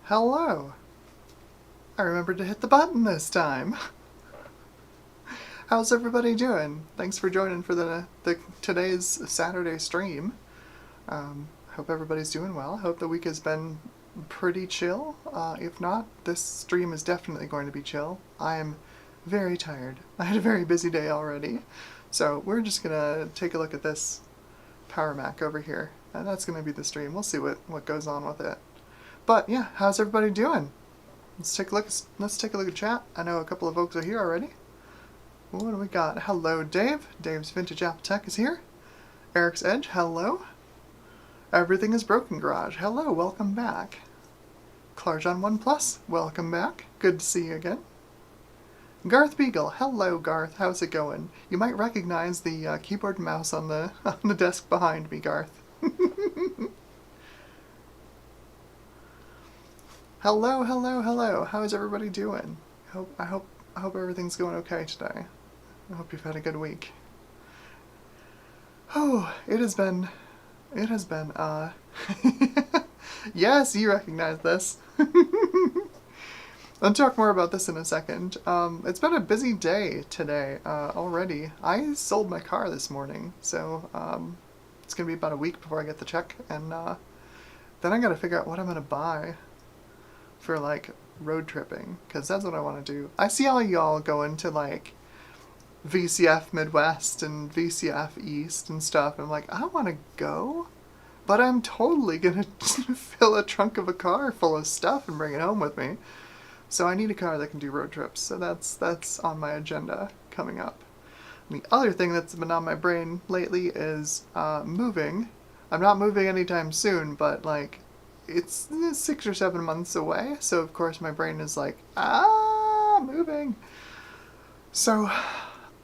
Hello! I remembered to hit the button this time. How's everybody doing? Thanks for joining for the today's Saturday stream. Hope everybody's doing well. Hope the week has been pretty chill. If not, this stream is definitely going to be chill. I am very tired. I had a very busy day already. So we're just gonna take a look at this Power Mac over here. And that's gonna be the stream. We'll see what goes on with it. But yeah, how's everybody doing? Let's take a look. Let's take a look at chat. I know a couple of folks are here already. What do we got? Hello, Dave. Dave's Vintage Apple Tech is here. Eric's Edge. Hello. Everything is Broken Garage. Hello. Welcome back. Clarjon One Plus. Welcome back. Good to see you again. Garth Beagle. Hello, Garth. How's it going? You might recognize the keyboard and mouse on the desk behind me, Garth. Hello, hello, hello. How is everybody doing? I hope everything's going okay today. I hope you've had a good week. Oh, it has been, yes, you recognize this. I'll talk more about this in a second. It's been a busy day today, already. I sold my car this morning, so, it's gonna be about a week before I get the check, and, then I gotta figure out what I'm gonna buy for, like, road tripping, because that's what I want to do. I see all y'all going to, like, VCF Midwest and VCF East and stuff, and I'm like, I want to go, but I'm totally gonna fill a trunk of a car full of stuff and bring it home with me. So I need a car that can do road trips, so that's on my agenda coming up. And the other thing that's been on my brain lately is moving. I'm not moving anytime soon, but, like, it's 6 or 7 months away, so of course my brain is like, moving. So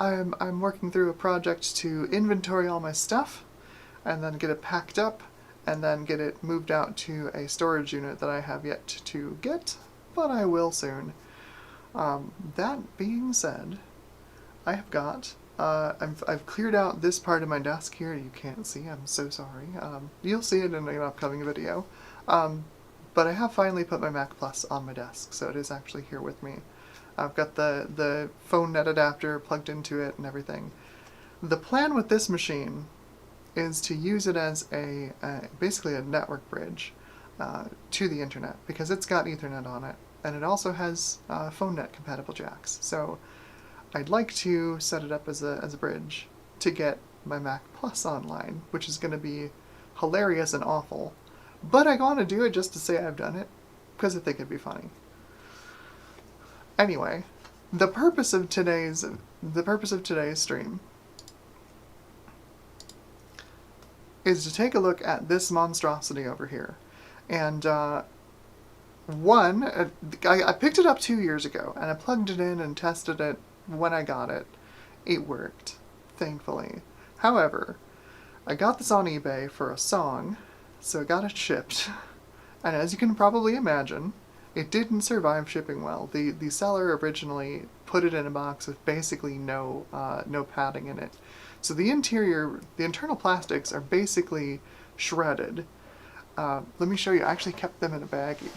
I'm working through a project to inventory all my stuff, and then get it packed up, and then get it moved out to a storage unit that I have yet to get, but I will soon. That being said, I have got, I've cleared out this part of my desk here. You can't see, I'm so sorry. You'll see it in an upcoming video. But I have finally put my Mac Plus on my desk, so it is actually here with me. I've got the phone net adapter plugged into it and everything. The plan with this machine is to use it as basically a network bridge to the internet, because it's got Ethernet on it, and it also has phone net compatible jacks. So I'd like to set it up as a bridge to get my Mac Plus online, which is going to be hilarious and awful. But I want to do it just to say I've done it, because I think it'd be funny. Anyway, the purpose of today's stream is to take a look at this monstrosity over here. And I picked it up 2 years ago, and I plugged it in and tested it when I got it. It worked, thankfully. However, I got this on eBay for a song, so I got it shipped, and as you can probably imagine, it didn't survive shipping well. The seller originally put it in a box with basically no padding in it. So the internal plastics are basically shredded. Let me show you. I actually kept them in a baggie.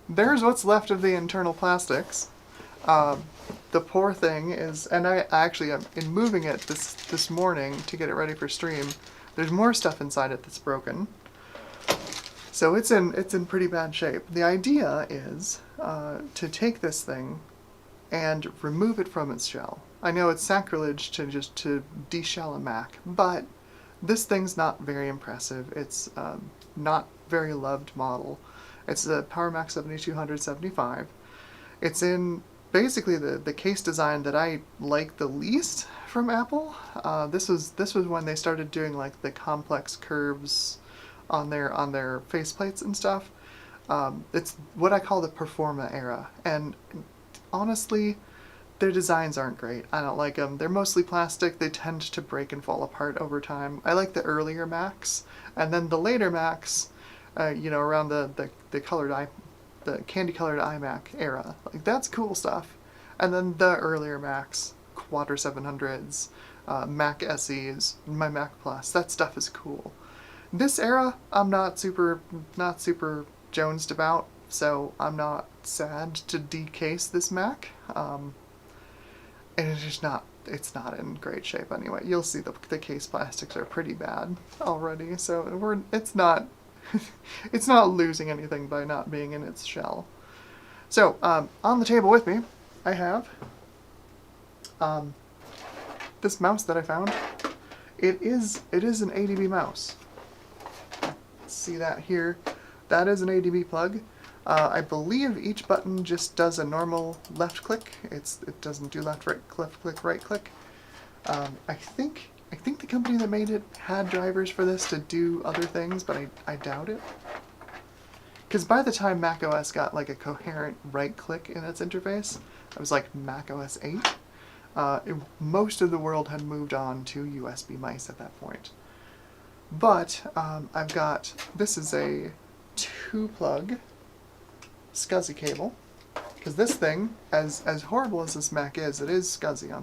There's what's left of the internal plastics. The poor thing is, and I actually, in moving it this morning to get it ready for stream, there's more stuff inside it that's broken. So it's in pretty bad shape. The idea is to take this thing and remove it from its shell. I know it's sacrilege to deshell a Mac, but this thing's not very impressive. It's not very loved model. It's a Power Mac 7275. It's in basically the case design that I like the least from Apple. This was when they started doing, like, the complex curves on their faceplates and stuff. It's what I call the Performa era, and honestly, their designs aren't great. I don't like them. They're mostly plastic. They tend to break and fall apart over time. I like the earlier Macs, and then the later Macs, around the candy-colored iMac era. Like, that's cool stuff. And then the earlier Macs, Quadra 700s, Mac SEs, my Mac Plus. That stuff is cool. This era, I'm not super jonesed about, so I'm not sad to decase this Mac. And it's just not, it's not in great shape anyway. You'll see the case plastics are pretty bad already, so it's not it's not losing anything by not being in its shell. So on the table with me, I have this mouse that I found. It is an ADB mouse. See that here? That is an ADB plug. I believe each button just does a normal left click. It doesn't do left click right click. I think the company that made it had drivers for this to do other things, but I doubt it. Because by the time macOS got like a coherent right click in its interface, it was like macOS 8. Most of the world had moved on to USB mice at that point. But I've got, this is a 2-plug SCSI cable, because this thing, as horrible as this Mac is, it is SCSI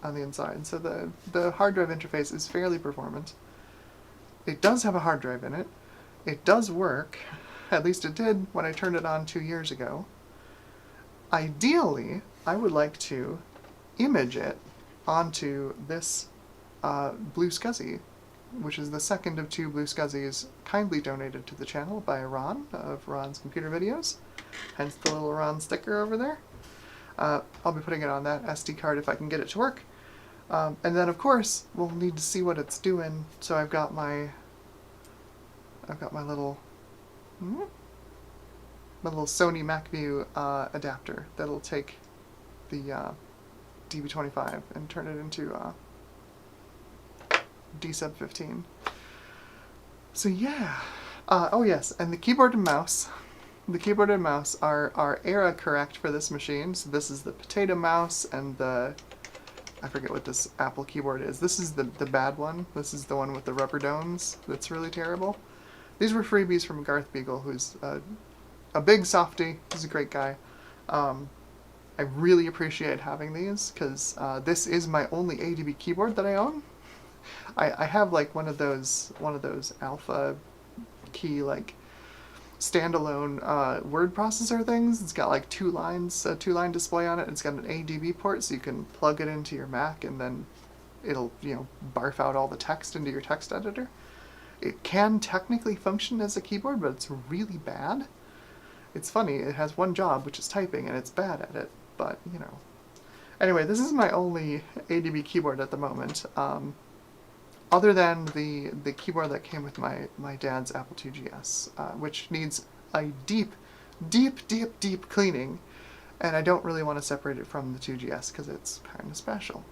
on the inside, so the hard drive interface is fairly performant. It does have a hard drive in it. It does work, at least it did when I turned it on 2 years ago. Ideally, I would like to image it onto this blue SCSI, which is the second of 2 blue SCSIs kindly donated to the channel by Ron of Ron's Computer Videos, hence the little Ron sticker over there. I'll be putting it on that SD card if I can get it to work. And then of course we'll need to see what it's doing, so I've got my little Sony MacView adapter that'll take the DB25 and turn it into D-Sub 15. So yeah. Oh yes, and the keyboard and mouse. The keyboard and mouse are era correct for this machine. So this is the potato mouse, and I forget what this Apple keyboard is. This is the bad one. This is the one with the rubber domes that's really terrible. These were freebies from Garth Beagle, who's a big softie. He's a great guy. I really appreciate having these, because this is my only ADB keyboard that I own. I have like one of those alpha key like standalone word processor things. It's got like 2 lines, a 2-line display on it. It's got an ADB port, so you can plug it into your Mac and then it'll, barf out all the text into your text editor. It can technically function as a keyboard, but it's really bad. It's funny, it has one job, which is typing, and it's bad at it, but, Anyway, this is my only ADB keyboard at the moment, other than the keyboard that came with my dad's Apple IIgs, which needs a deep cleaning, and I don't really want to separate it from the 2GS because it's kind of special.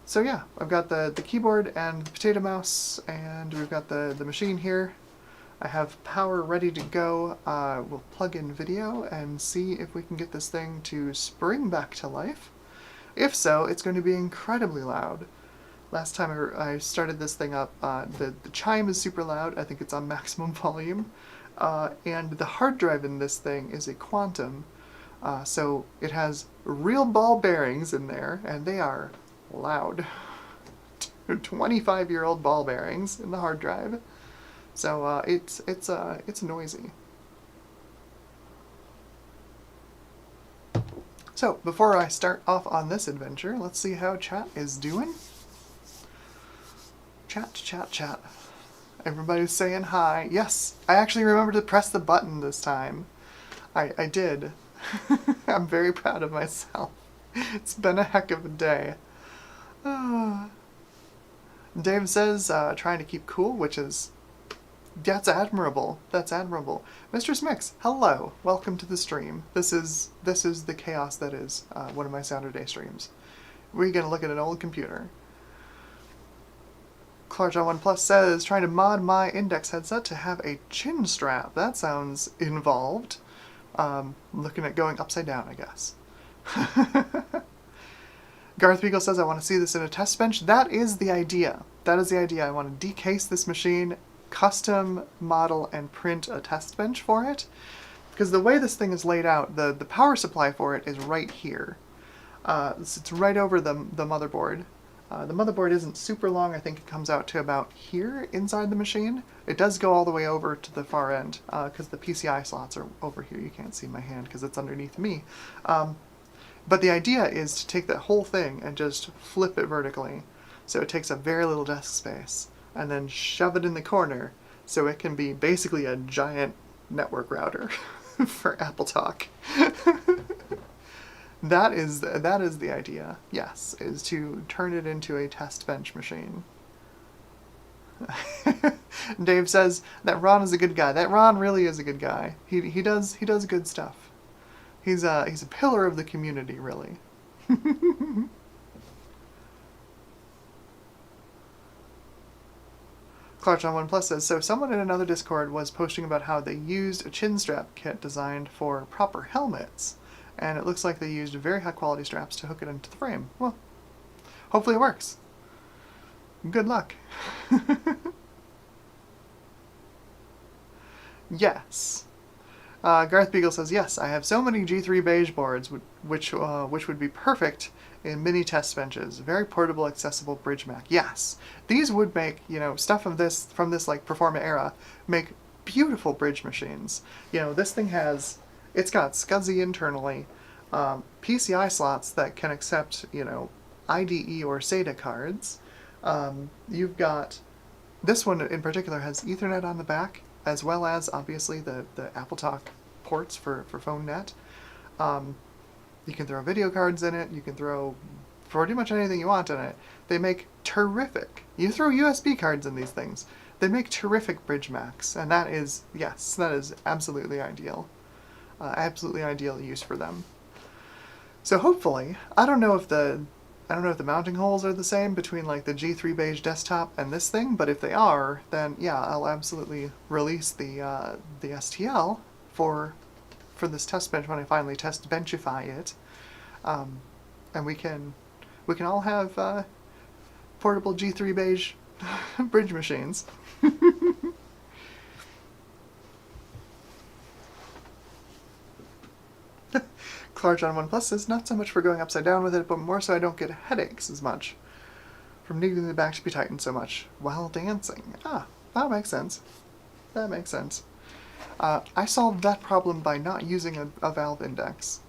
So yeah, I've got the keyboard and the potato mouse, and we've got the machine here. I have power ready to go. We'll plug in video and see if we can get this thing to spring back to life. If so, it's going to be incredibly loud. Last time I started this thing up, the chime is super loud. I think it's on maximum volume. And the hard drive in this thing is a Quantum, so it has real ball bearings in there, and they are loud. 25-year-old ball bearings in the hard drive. So it's noisy. So before I start off on this adventure, let's see how chat is doing. Chat. Everybody's saying hi. Yes, I actually remembered to press the button this time. I did. I'm very proud of myself. It's been a heck of a day. Dave says trying to keep cool, which is... That's admirable. That's admirable. Mr. Smix, hello. Welcome to the stream. This is the chaos that is one of my Saturday streams. We're gonna look at an old computer. Clark1 says trying to mod my Index headset to have a chin strap. That sounds involved. Looking at going upside down, I guess. Garth Beagle says I want to see this in a test bench. That is the idea. That is the idea. I want to decase this machine, custom model and print a test bench for it, because the way this thing is laid out, the power supply for it is right here. It's right over the motherboard. The motherboard isn't super long. I think it comes out to about here inside the machine. It does go all the way over to the far end because the PCI slots are over here. You can't see my hand because it's underneath me. But the idea is to take that whole thing and just flip it vertically so it takes up very little desk space, and then shove it in the corner so it can be basically a giant network router for Apple Talk. That is the idea, yes, is to turn it into a test bench machine. Dave says that Ron is a good guy. That Ron really is a good guy. He does good stuff. He's a pillar of the community, really. Clark on OnePlus says, so someone in another Discord was posting about how they used a chin strap kit designed for proper helmets, and it looks like they used very high quality straps to hook it into the frame. Well, hopefully it works. Good luck. Yes. Garth Beagle says, yes, I have so many G3 beige boards, which would be perfect in mini test benches. Very portable, accessible bridge Mac. Yes, these would make, stuff of this, from this like Performa era, make beautiful bridge machines. This thing it's got SCSI internally, PCI slots that can accept, IDE or SATA cards. You've got, this one in particular has Ethernet on the back, as well as, obviously, the Apple Talk ports for phone net. You can throw video cards in it, you can throw pretty much anything you want in it. They make terrific. You throw USB cards in these things. They make terrific bridge Macs, and that is, yes, that is absolutely ideal. Absolutely ideal use for them. So hopefully, I don't know if the mounting holes are the same between like the G3 beige desktop and this thing, but if they are, then yeah, I'll absolutely release the STL for this test bench when I finally test benchify it, and we can all have portable G3 beige bridge machines. Clark on OnePlus says, not so much for going upside down with it, but more so I don't get headaches as much from needing the back to be tightened so much while dancing. Ah, that makes sense. That makes sense. I solved that problem by not using a valve index.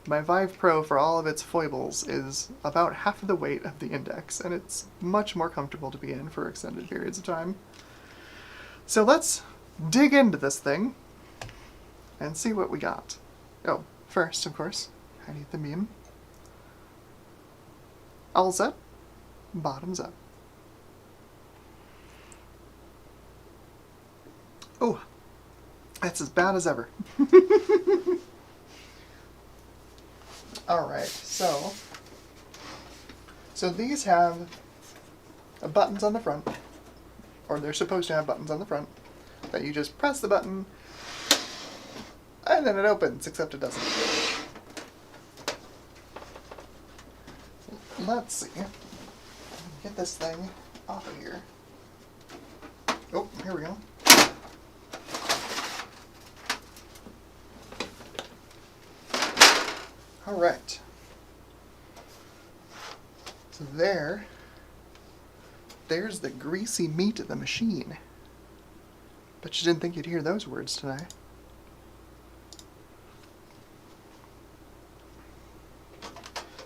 My Vive Pro, for all of its foibles, is about half of the weight of the index, and it's much more comfortable to be in for extended periods of time. So let's dig into this thing and see what we got. Oh, first, of course, I need the meme. All set, bottoms up. Oh, that's as bad as ever. Alright, so these have buttons on the front, or they're supposed to have buttons on the front, that you just press the button, and then it opens, except it doesn't. Let's see. Get this thing off of here. Oh, here we go. Alright. So there's the greasy meat of the machine. Bet you didn't think you'd hear those words today.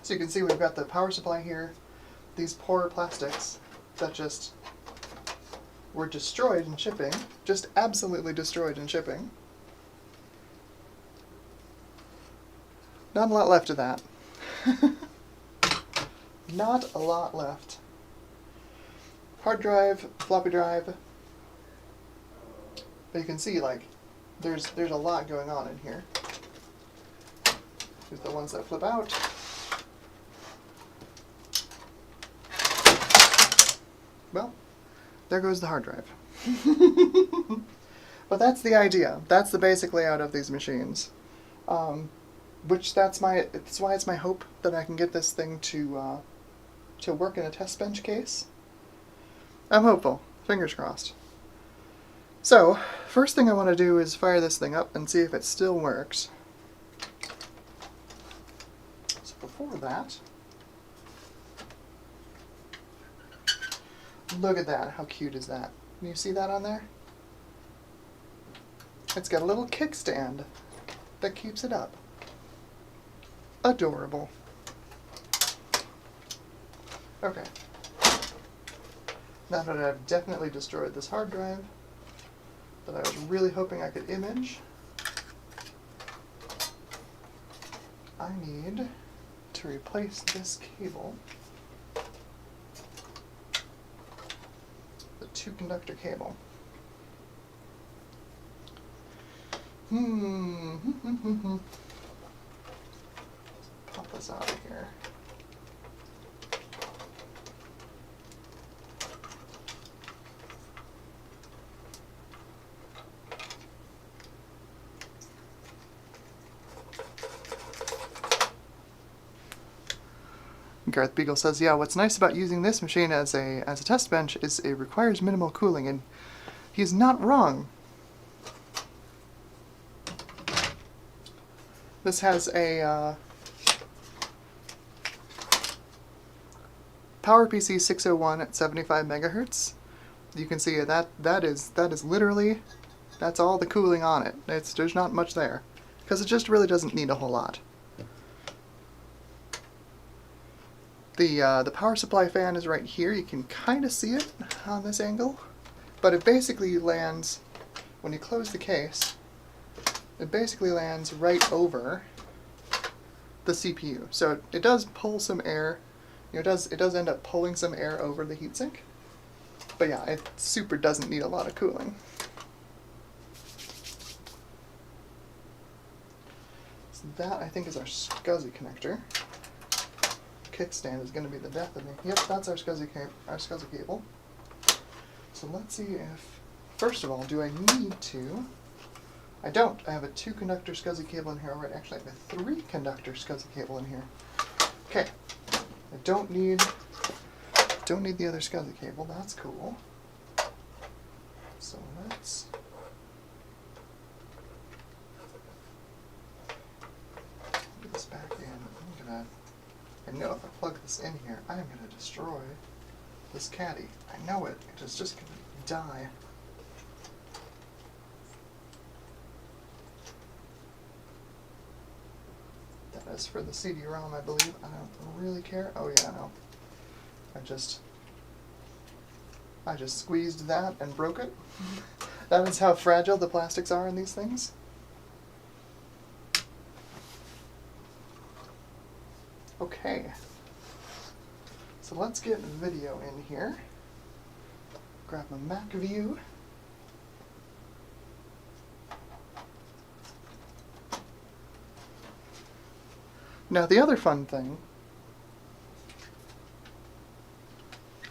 So you can see we've got the power supply here, these poor plastics that just were destroyed in shipping, just absolutely destroyed in shipping. Not a lot left of that. Not a lot left. Hard drive, floppy drive. But you can see, like, there's a lot going on in here. Here's the ones that flip out. Well, there goes the hard drive. But that's the idea. That's the basic layout of these machines. That's why it's my hope that I can get this thing to work in a test bench case. I'm hopeful. Fingers crossed. So, first thing I want to do is fire this thing up and see if it still works. So before at that. Look at that. How cute is that? Can you see that on there? It's got a little kickstand that keeps it up. Adorable. Okay. Now that I've definitely destroyed this hard drive that I was really hoping I could image, I need to replace this cable, the 2-conductor cable. Pop this out of here. Gareth Beagle says, yeah, what's nice about using this machine as a test bench is it requires minimal cooling, and he's not wrong. This has a PowerPC 601 at 75 megahertz. You can see that is literally, that's all the cooling on it. There's not much there, because it just really doesn't need a whole lot. The power supply fan is right here. You can kind of see it on this angle, but it basically lands, when you close the case, it basically lands right over the CPU. So it does pull some air. You know, it does end up pulling some air over the heatsink. But yeah, it super doesn't need a lot of cooling. So that, I think, is our SCSI connector. Kickstand is going to be the death of me. Yep, that's our SCSI cable. So let's see if, first of all, do I need to? I don't. I have a 2-conductor SCSI cable in here already. Actually, I have a 3-conductor SCSI cable in here. Okay. I don't need the other SCSI cable. That's cool. So let's put this back in. I know if I plug this in here, I am going to destroy this caddy. I know it. It's just going to die. That is for the CD-ROM, I believe. I don't really care. Oh yeah, no. I just squeezed that and broke it. That is how fragile the plastics are in these things. Okay, so let's get video in here. Grab a Mac view. Now the other fun thing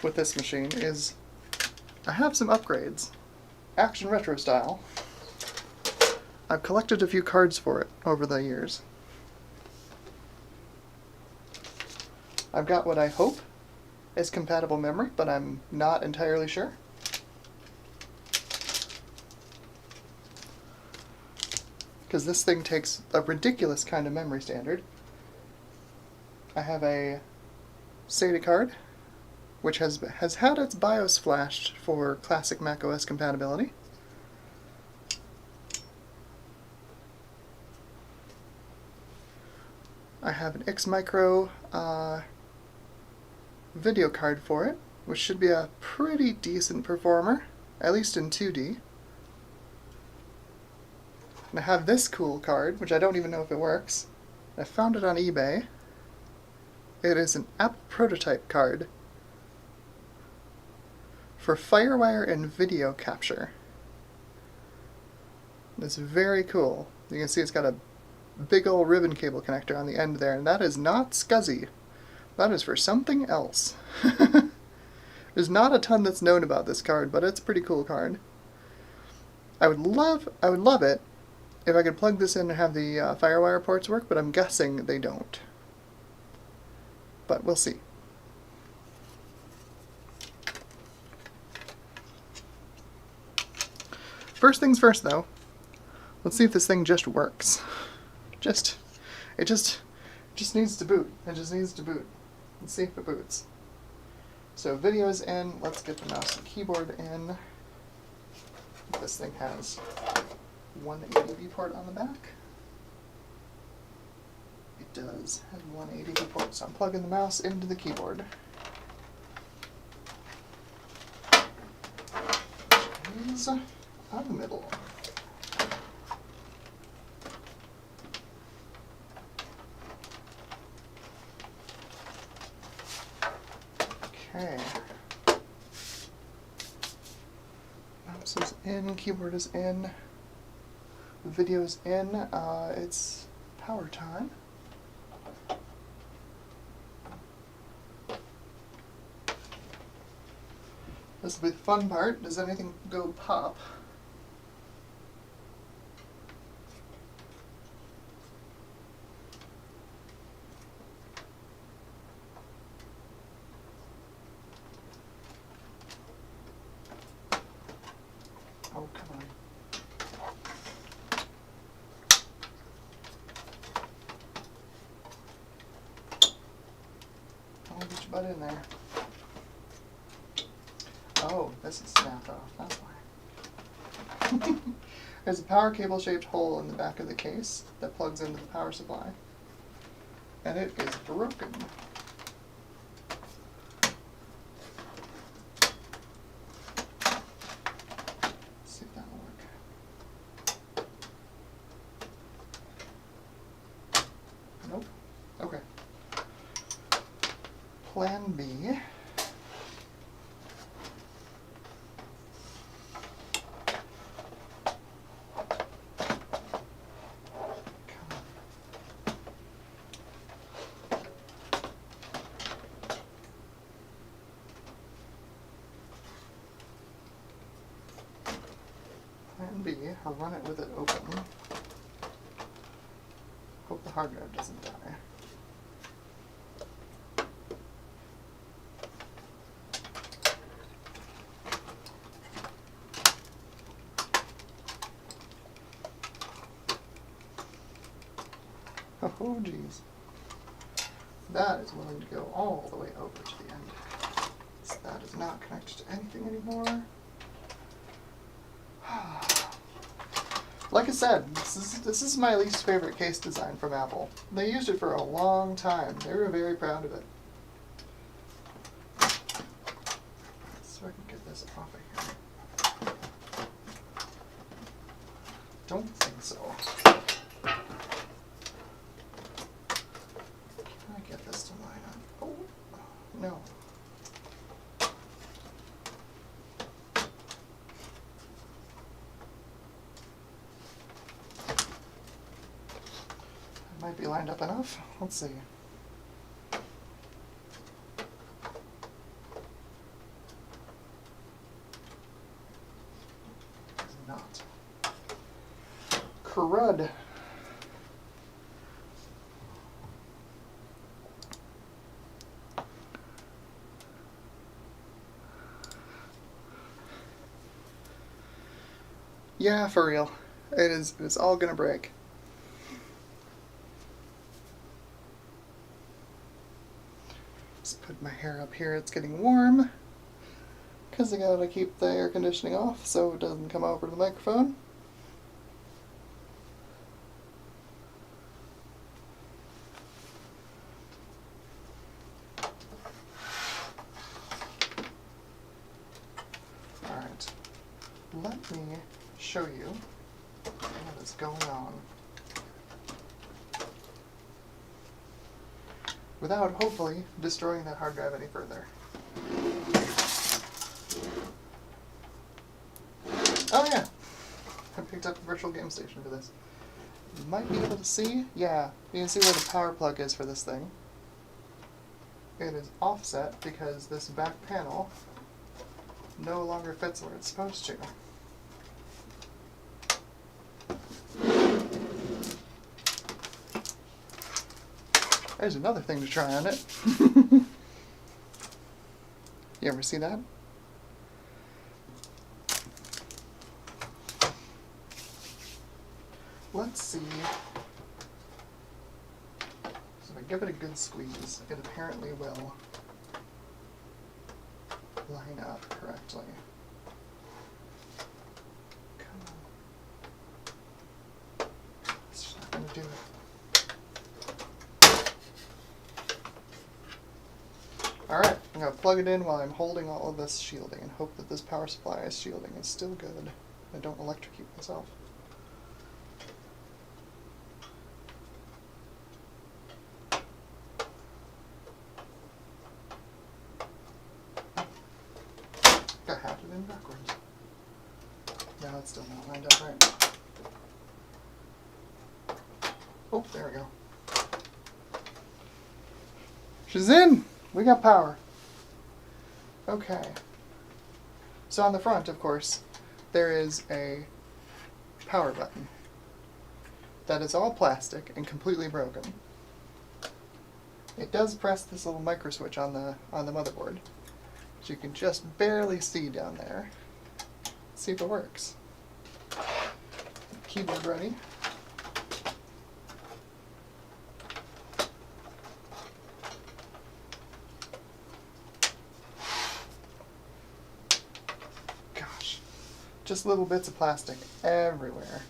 with this machine is I have some upgrades, Action Retro style. I've collected a few cards for it over the years. I've got what I hope is compatible memory, but I'm not entirely sure. Because this thing takes a ridiculous kind of memory standard. I have a SATA card, which has had its BIOS flashed for classic macOS compatibility. I have an X-Micro video card for it, which should be a pretty decent performer, at least in 2D. And I have this cool card, which I don't even know if it works. I found it on eBay. It is an Apple prototype card for FireWire and video capture. It's very cool. You can see it's got a big old ribbon cable connector on the end there, and that is not SCSI. That is for something else. There's not a ton that's known about this card, but it's a pretty cool card. I would love it if I could plug this in and have the FireWire ports work, but I'm guessing they don't. But we'll see. First things first, though. Let's see if this thing just works. It Just needs to boot. It just needs to boot. Let's see if it boots. So video's in. Let's get the mouse and keyboard in. This thing has one ADB port on the back. It does have one ADB port, so I'm plugging the mouse into the keyboard. Which is on the middle. Okay. Mouse is in, keyboard is in, video's in. It's power time. This will be the fun part. Does anything go pop? Oh, come on. I'll get your butt in there. Oh, this is snapped off, that's why. There's a power cable shaped hole in the back of the case that plugs into the power supply. And it is broken. Let's see if that'll work. Nope. Okay. Plan B. Plan B, I'll run it with it open. Hope the hard drive doesn't die. Oh geez. That is willing to go all the way over to the end. So that is not connected to anything anymore. Like I said, this is my least favorite case design from Apple. They used it for a long time. They were very proud of it. So I can get this off of here. Don't think so. Can I get this to line up? Oh, no. Might be lined up enough. Let's see. It's not. Crud. Yeah, for real. It's all gonna break. Just put my hair up here, it's getting warm. Because I gotta keep the air conditioning off so it doesn't come over the microphone. Alright, let me show you what is going on. Without, hopefully, destroying that hard drive any further. Oh yeah! I picked up a virtual game station for this. You might be able to see, yeah, you can see where the power plug is for this thing. It is offset because this back panel no longer fits where it's supposed to. There's another thing to try on it. You ever see that? Let's see. So if I give it a good squeeze, it apparently will line up correctly. Come on. It's just not going to do it. Alright, I'm going to plug it in while I'm holding all of this shielding and hope that this power supply shielding is still good. I don't electrocute myself. I have it in backwards. No, it's still not lined up right. Oh, there we go. She's in! We got power. Okay. So on the front, of course, there is a power button that is all plastic and completely broken. It does press this little micro switch on the motherboard, which you can just barely see down there. Let's see if it works. Keyboard ready. Gosh, just little bits of plastic everywhere.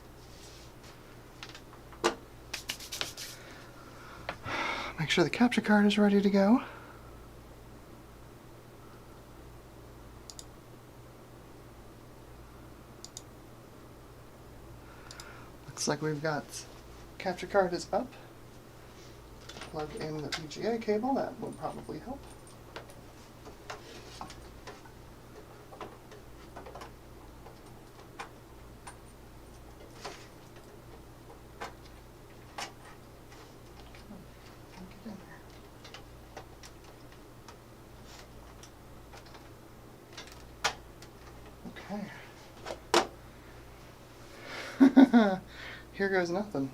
Make sure the capture card is ready to go. Looks like we've got capture card is up. Plug in the VGA cable, that will probably help. Okay. Here goes nothing.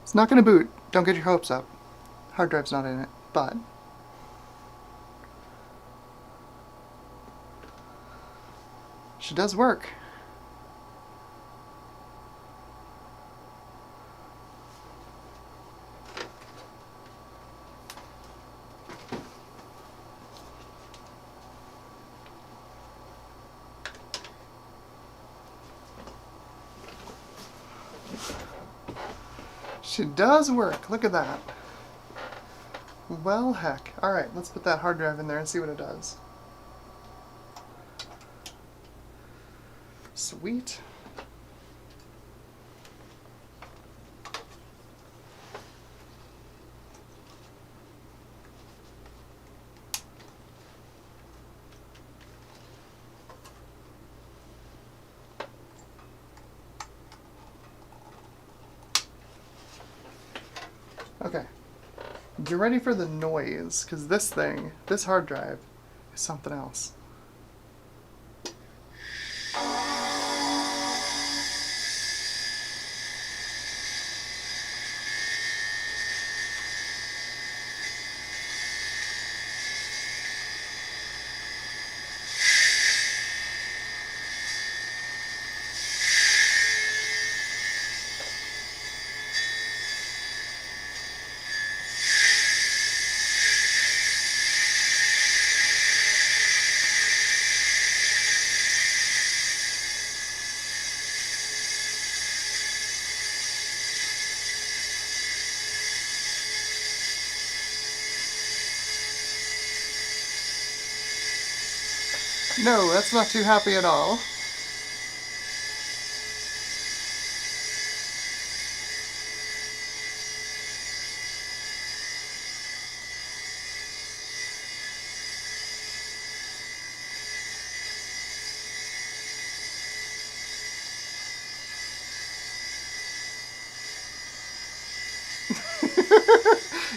It's not going to boot. Don't get your hopes up. Hard drive's not in it, but she does work. She does work. Look at that. Well, heck. Alright, let's put that hard drive in there and see what it does. Sweet. Okay, get ready for the noise, because this thing, this hard drive, is something else. No, that's not too happy at all.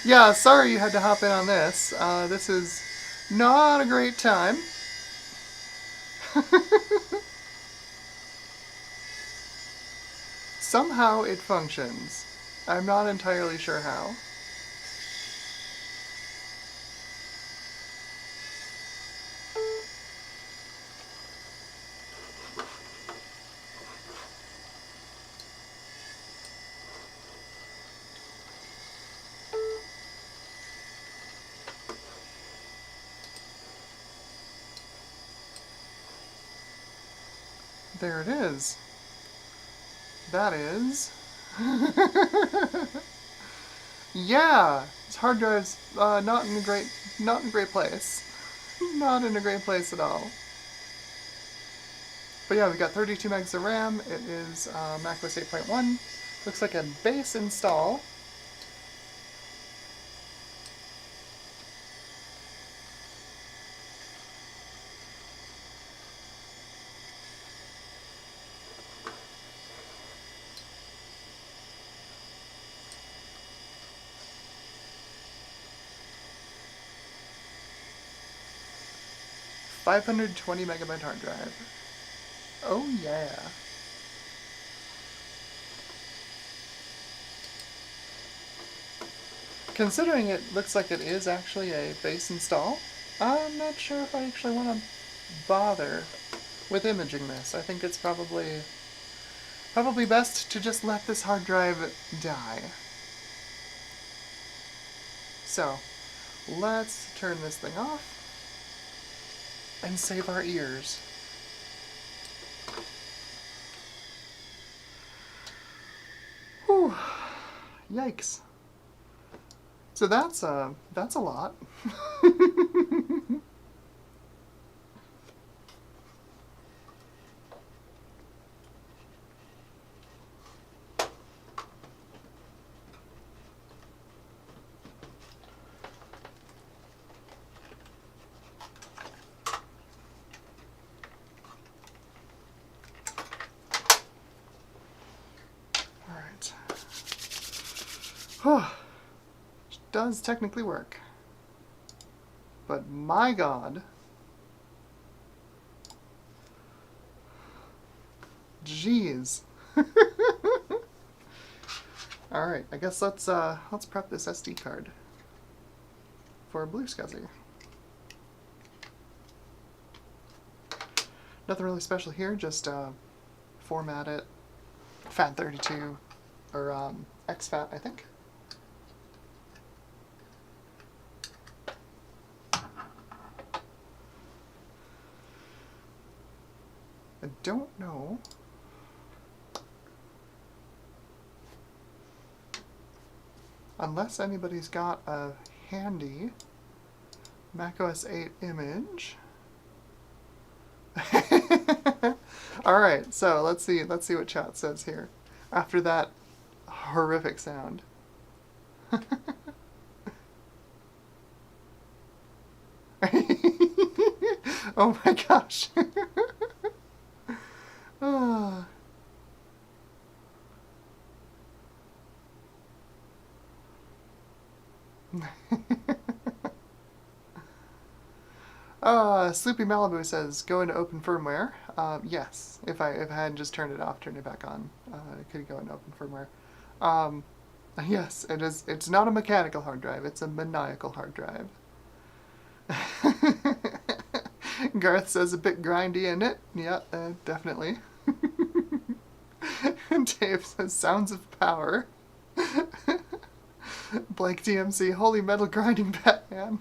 Yeah, sorry you had to hop in on this. This is not a great time. Somehow it functions. I'm not entirely sure how. There it is. That is... Yeah! This hard drive's not in a great place. Not in a great place at all. But yeah, we've got 32 megs of RAM. It is macOS 8.1. Looks like a base install. $520 megabyte hard drive. Oh yeah. Considering it looks like it is actually a base install, I'm not sure if I actually want to bother with imaging this. I think it's probably best to just let this hard drive die. So, let's turn this thing off and save our ears. Whew. Yikes. So that's a lot. Does technically work. But my god. Jeez. Alright, I guess let's prep this SD card for Blue SCSI. Nothing really special here, just format it, FAT32, or exFAT, I think. I don't know. Unless anybody's got a handy macOS 8 image. Alright, so let's see what chat says here after that horrific sound. Oh my gosh. Sleepy Malibu says, go into open firmware. Yes, if I hadn't just turned it back on, it could go into open firmware. Yes, it is. It's not a mechanical hard drive, it's a maniacal hard drive. Garth says a bit grindy in it. Yeah, definitely. Dave says sounds of power. Blank DMC, holy metal grinding Batman.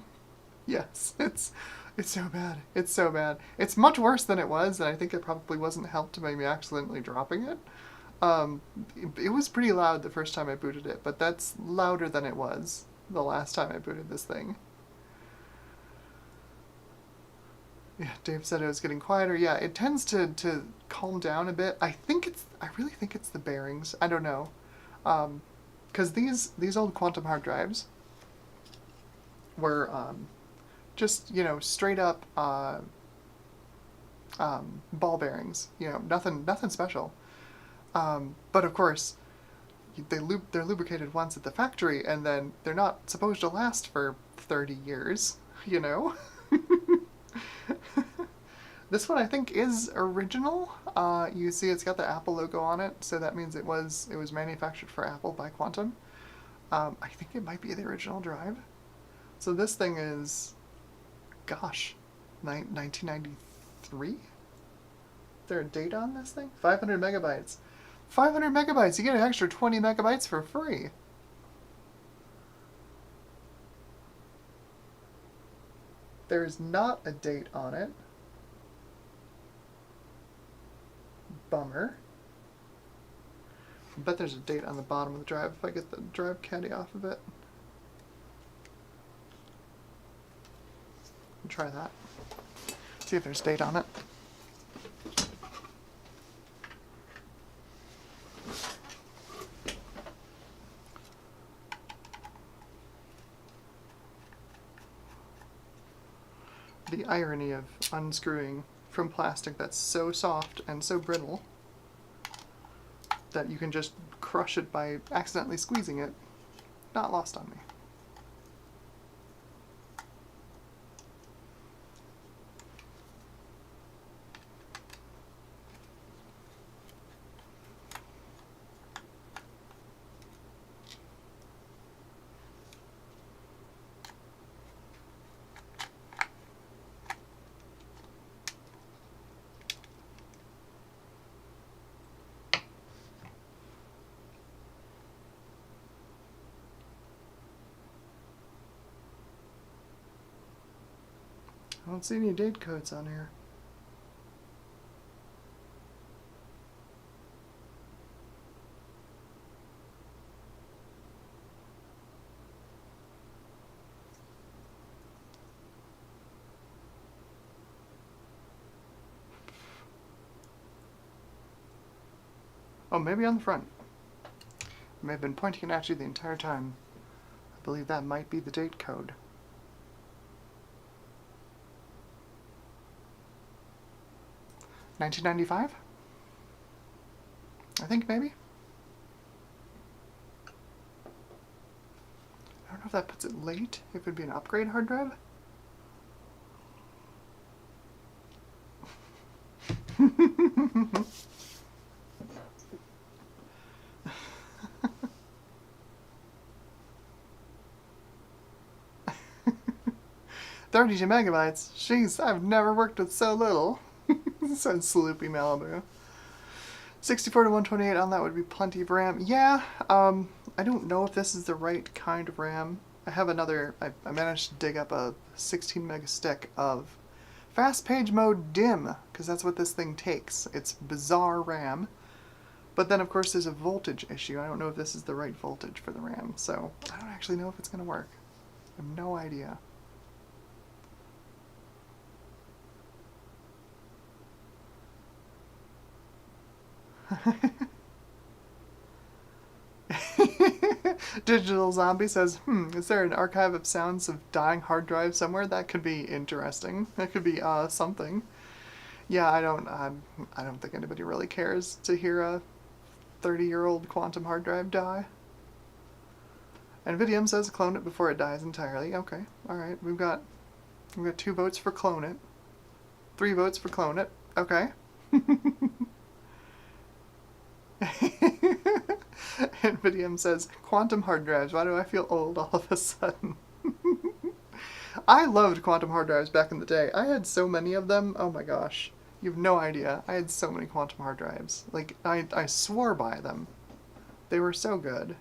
Yes, it's so bad. It's so bad. It's much worse than it was, and I think it probably wasn't helped by me accidentally dropping it. It was pretty loud the first time I booted it, but that's louder than it was the last time I booted this thing. Yeah, Dave said it was getting quieter. Yeah, it tends to calm down a bit. I really think it's the bearings. I don't know. Because these old Quantum hard drives were just, you know, straight up ball bearings. You know, nothing special. But of course, they're lubricated once at the factory, and then they're not supposed to last for 30 years. You know. This one I think is original. You see it's got the Apple logo on it, so that means it was manufactured for Apple by Quantum. I think it might be the original drive. So this thing is, gosh, 1993? Is there a date on this thing? 500 megabytes. 500 megabytes! You get an extra 20 megabytes for free! There's not a date on it. bummer. I bet there's a date on the bottom of the drive if I get the drive caddy off of it. Try that. See if there's a date on it. The irony of unscrewing from plastic that's so soft and so brittle that you can just crush it by accidentally squeezing it, not lost on me. I don't see any date codes on here. Oh, maybe on the front. I may have been pointing it at you the entire time. I believe that might be the date code. 1995? I think maybe. I don't know if that puts it late, if it'd be an upgrade hard drive. $32 megabytes. Jeez, I've never worked with so little. Said Sloopy Malibu. 64 to 128 on that would be plenty of RAM. Yeah, I don't know if this is the right kind of RAM. I have another, I managed to dig up a 16 meg stick of fast page mode DIMM, because that's what this thing takes. It's bizarre RAM. But then of course there's a voltage issue. I don't know if this is the right voltage for the RAM, so I don't actually know if it's going to work. I have no idea. Digital Zombie says, is there an archive of sounds of dying hard drive somewhere? That could be interesting. That could be something. Yeah, I don't think anybody really cares to hear a 30-year-old quantum hard drive die. NVIDIA says clone it before it dies entirely. Okay, all right. We've got 2 votes for clone it, 3 votes for clone it. Okay. NVIDIA says, quantum hard drives, why do I feel old all of a sudden? I loved quantum hard drives back in the day. I had so many of them, oh my gosh. You have no idea. I had so many quantum hard drives. Like, I swore by them. They were so good.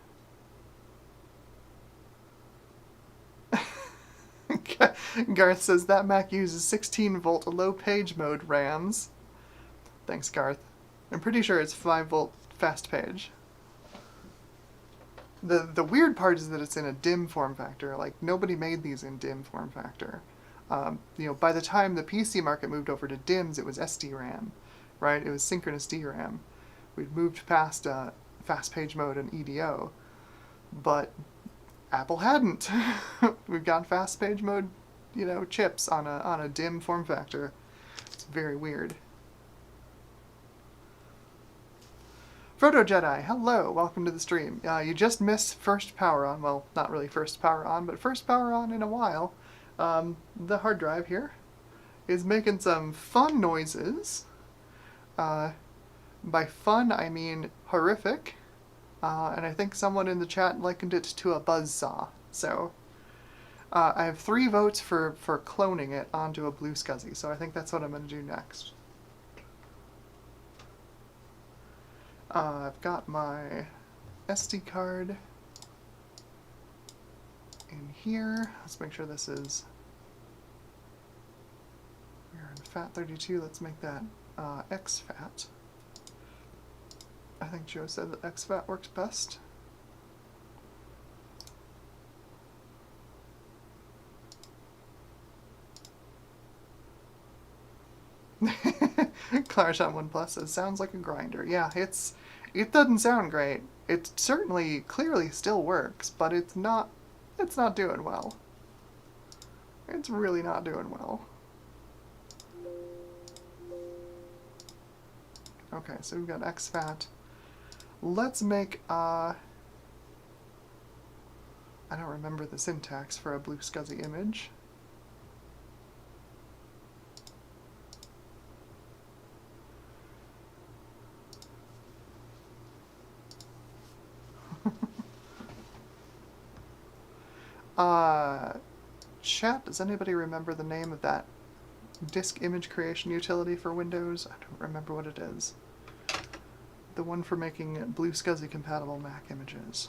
Garth says, that Mac uses 16-volt low page mode RAMs. Thanks, Garth. I'm pretty sure it's 5-volt fast page. The weird part is that it's in a DIMM form factor. Like, nobody made these in DIMM form factor. You know, by the time the PC market moved over to DIMMs, it was SDRAM, right? It was synchronous DRAM. We'd moved past fast page mode and EDO, but Apple hadn't. We've got fast page mode, you know, chips on a DIMM form factor. It's very weird. Frodo Jedi, hello, welcome to the stream. You just missed first power on, well, not really first power on, but first power on in a while. The hard drive here is making some fun noises. By fun, I mean horrific. And I think someone in the chat likened it to a buzzsaw. So, I have 3 votes for cloning it onto a Blue SCSI, so I think that's what I'm going to do next. I've got my SD card in here. Let's make sure this is, we're in FAT32, let's make that exFAT. I think Joe said that exFAT works best. Clarishon 1 Plus says, sounds like a grinder. Yeah, it doesn't sound great. It certainly, clearly still works, but it's not doing well. It's really not doing well. Okay, so we've got exFAT. Let's make, I don't remember the syntax for a blue SCSI image. Chat, does anybody remember the name of that disk image creation utility for Windows? I don't remember what it is. The one for making blue SCSI compatible Mac images.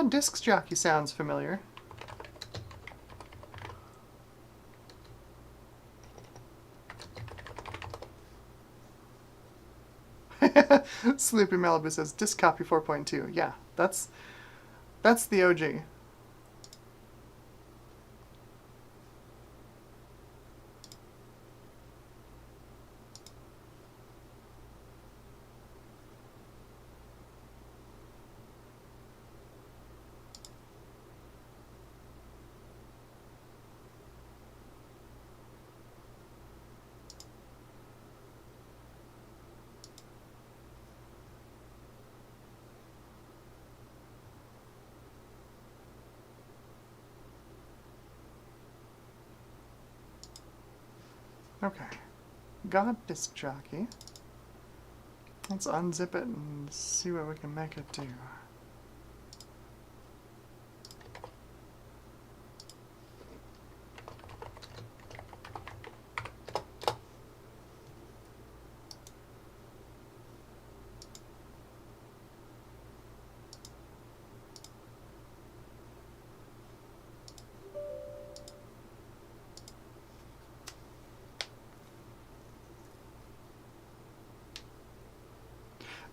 Discs Jockey sounds familiar. Sleepy Malibu says, Disk Copy 4.2. Yeah, that's the OG. Okay, got Disk Jockey. Let's unzip it and see what we can make it do.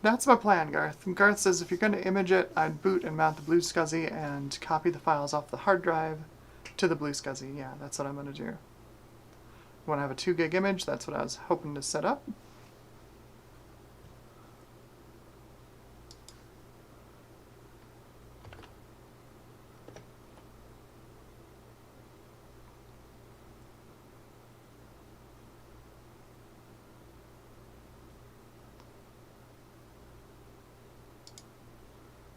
That's my plan, Garth. And Garth says if you're going to image it, I'd boot and mount the blue SCSI and copy the files off the hard drive to the blue SCSI. Yeah, that's what I'm going to do. Want to have a 2 gig image? That's what I was hoping to set up.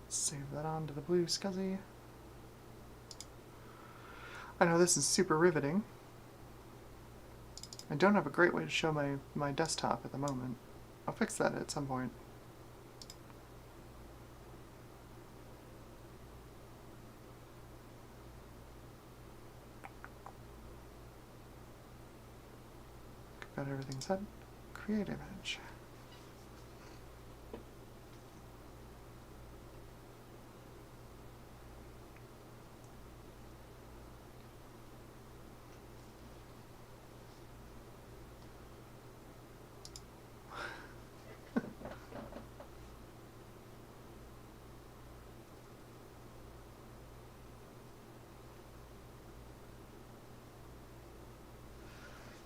Save that onto the blue SCSI. I know this is super riveting. I don't have a great way to show my desktop at the moment. I'll fix that at some point. Got everything set. Create image.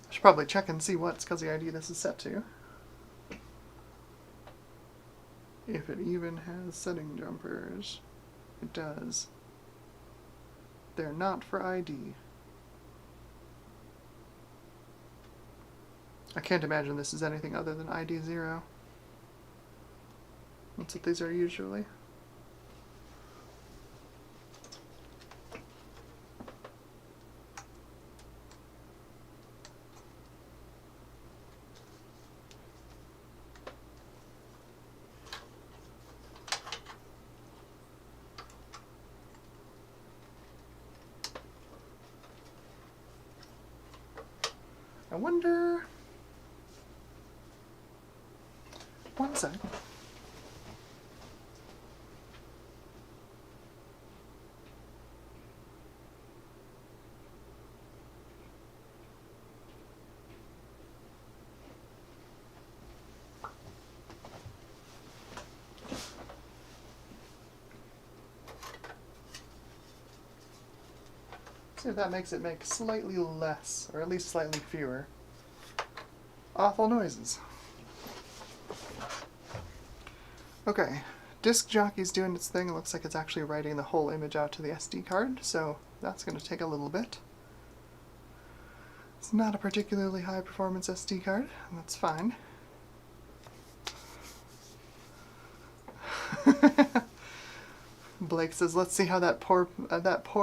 I should probably check and see what SCSI ID this is set to. If it even has setting jumpers. It does. They're not for ID. I can't imagine this is anything other than ID 0. That's what these are usually. wonder... One sec. See if that makes it make slightly less, or at least slightly fewer, awful noises. Okay, Disk Jockey's doing its thing. It looks like it's actually writing the whole image out to the SD card, so that's going to take a little bit. It's not a particularly high performance SD card, and that's fine. Blake says, "Let's see how that poor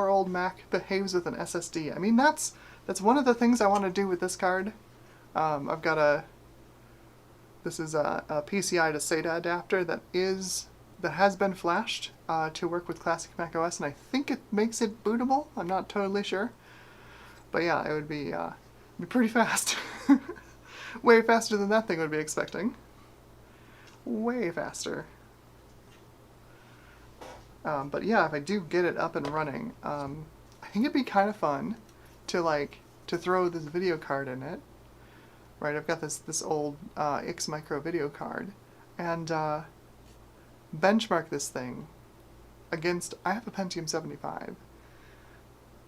old Mac behaves with an SSD." I mean, that's one of the things I want to do with this card. I've got this is a PCI to SATA adapter that has been flashed to work with classic macOS, and I think it makes it bootable. I'm not totally sure, but yeah, it would be pretty fast. Way faster than that thing would be expecting. Way faster. But yeah, if I do get it up and running, I think it'd be kind of fun to throw this video card in it. Right, I've got this old X Micro video card, and benchmark this thing against. I have a Pentium 75.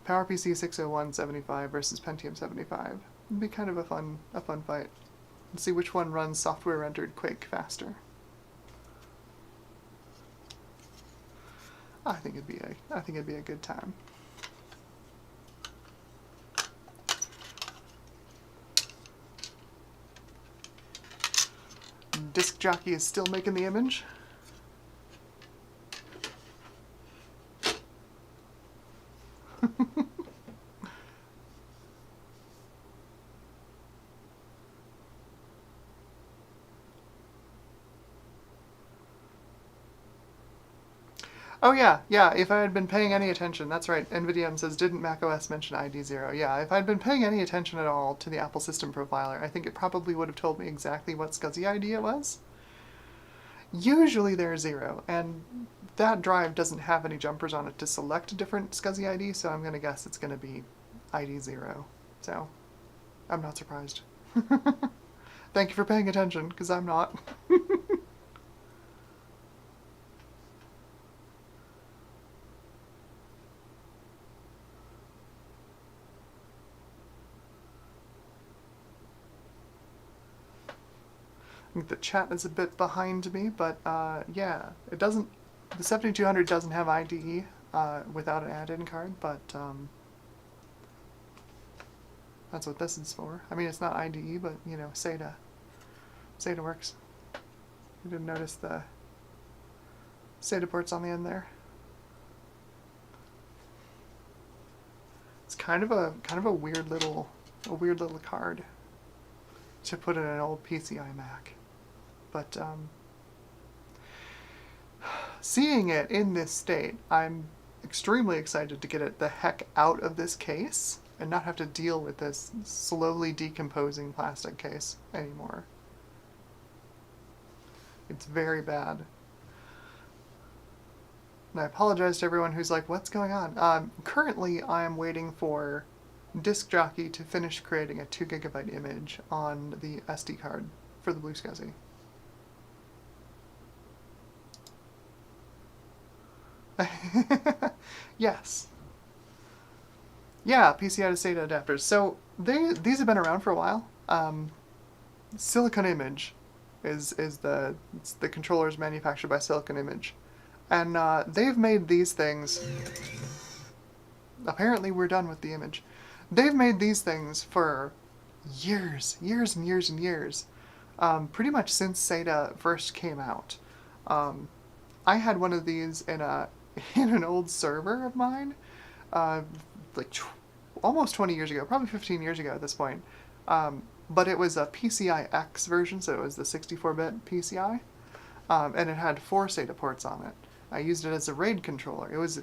PowerPC 601 75 versus Pentium 75. It'd be kind of a fun fight. And see which one runs software rendered Quake faster. I think it'd be a good time. Disk Jockey is still making the image. Oh yeah, if I had been paying any attention, that's right, NVIDIA says, didn't macOS mention ID0? Yeah, if I'd been paying any attention at all to the Apple System Profiler, I think it probably would have told me exactly what SCSI ID it was. Usually they're 0, and that drive doesn't have any jumpers on it to select a different SCSI ID, so I'm going to guess it's going to be ID0. So, I'm not surprised. Thank you for paying attention, because I'm not. I think the chat is a bit behind me, but yeah, it doesn't. The 7200 doesn't have IDE without an add-in card, but that's what this is for. I mean, it's not IDE, but you know, SATA works. You didn't notice the SATA ports on the end there. It's kind of a weird little card to put in an old PCI Mac. But seeing it in this state, I'm extremely excited to get it the heck out of this case and not have to deal with this slowly decomposing plastic case anymore. It's very bad. And I apologize to everyone who's like, what's going on? Currently, I am waiting for Disk Jockey to finish creating a 2 GB image on the SD card for the Blue SCSI. Yes. Yeah, PCI to SATA adapters. So these have been around for a while. Silicon Image is the controllers manufactured by Silicon Image, and they've made these things. Apparently, we're done with the image. They've made these things for years and years and years. Pretty much since SATA first came out. I had one of these in an old server of mine, almost 20 years ago, probably 15 years ago at this point. But it was a PCI X version, so it was the 64-bit PCI, and it had 4 SATA ports on it. I used it as a RAID controller. It was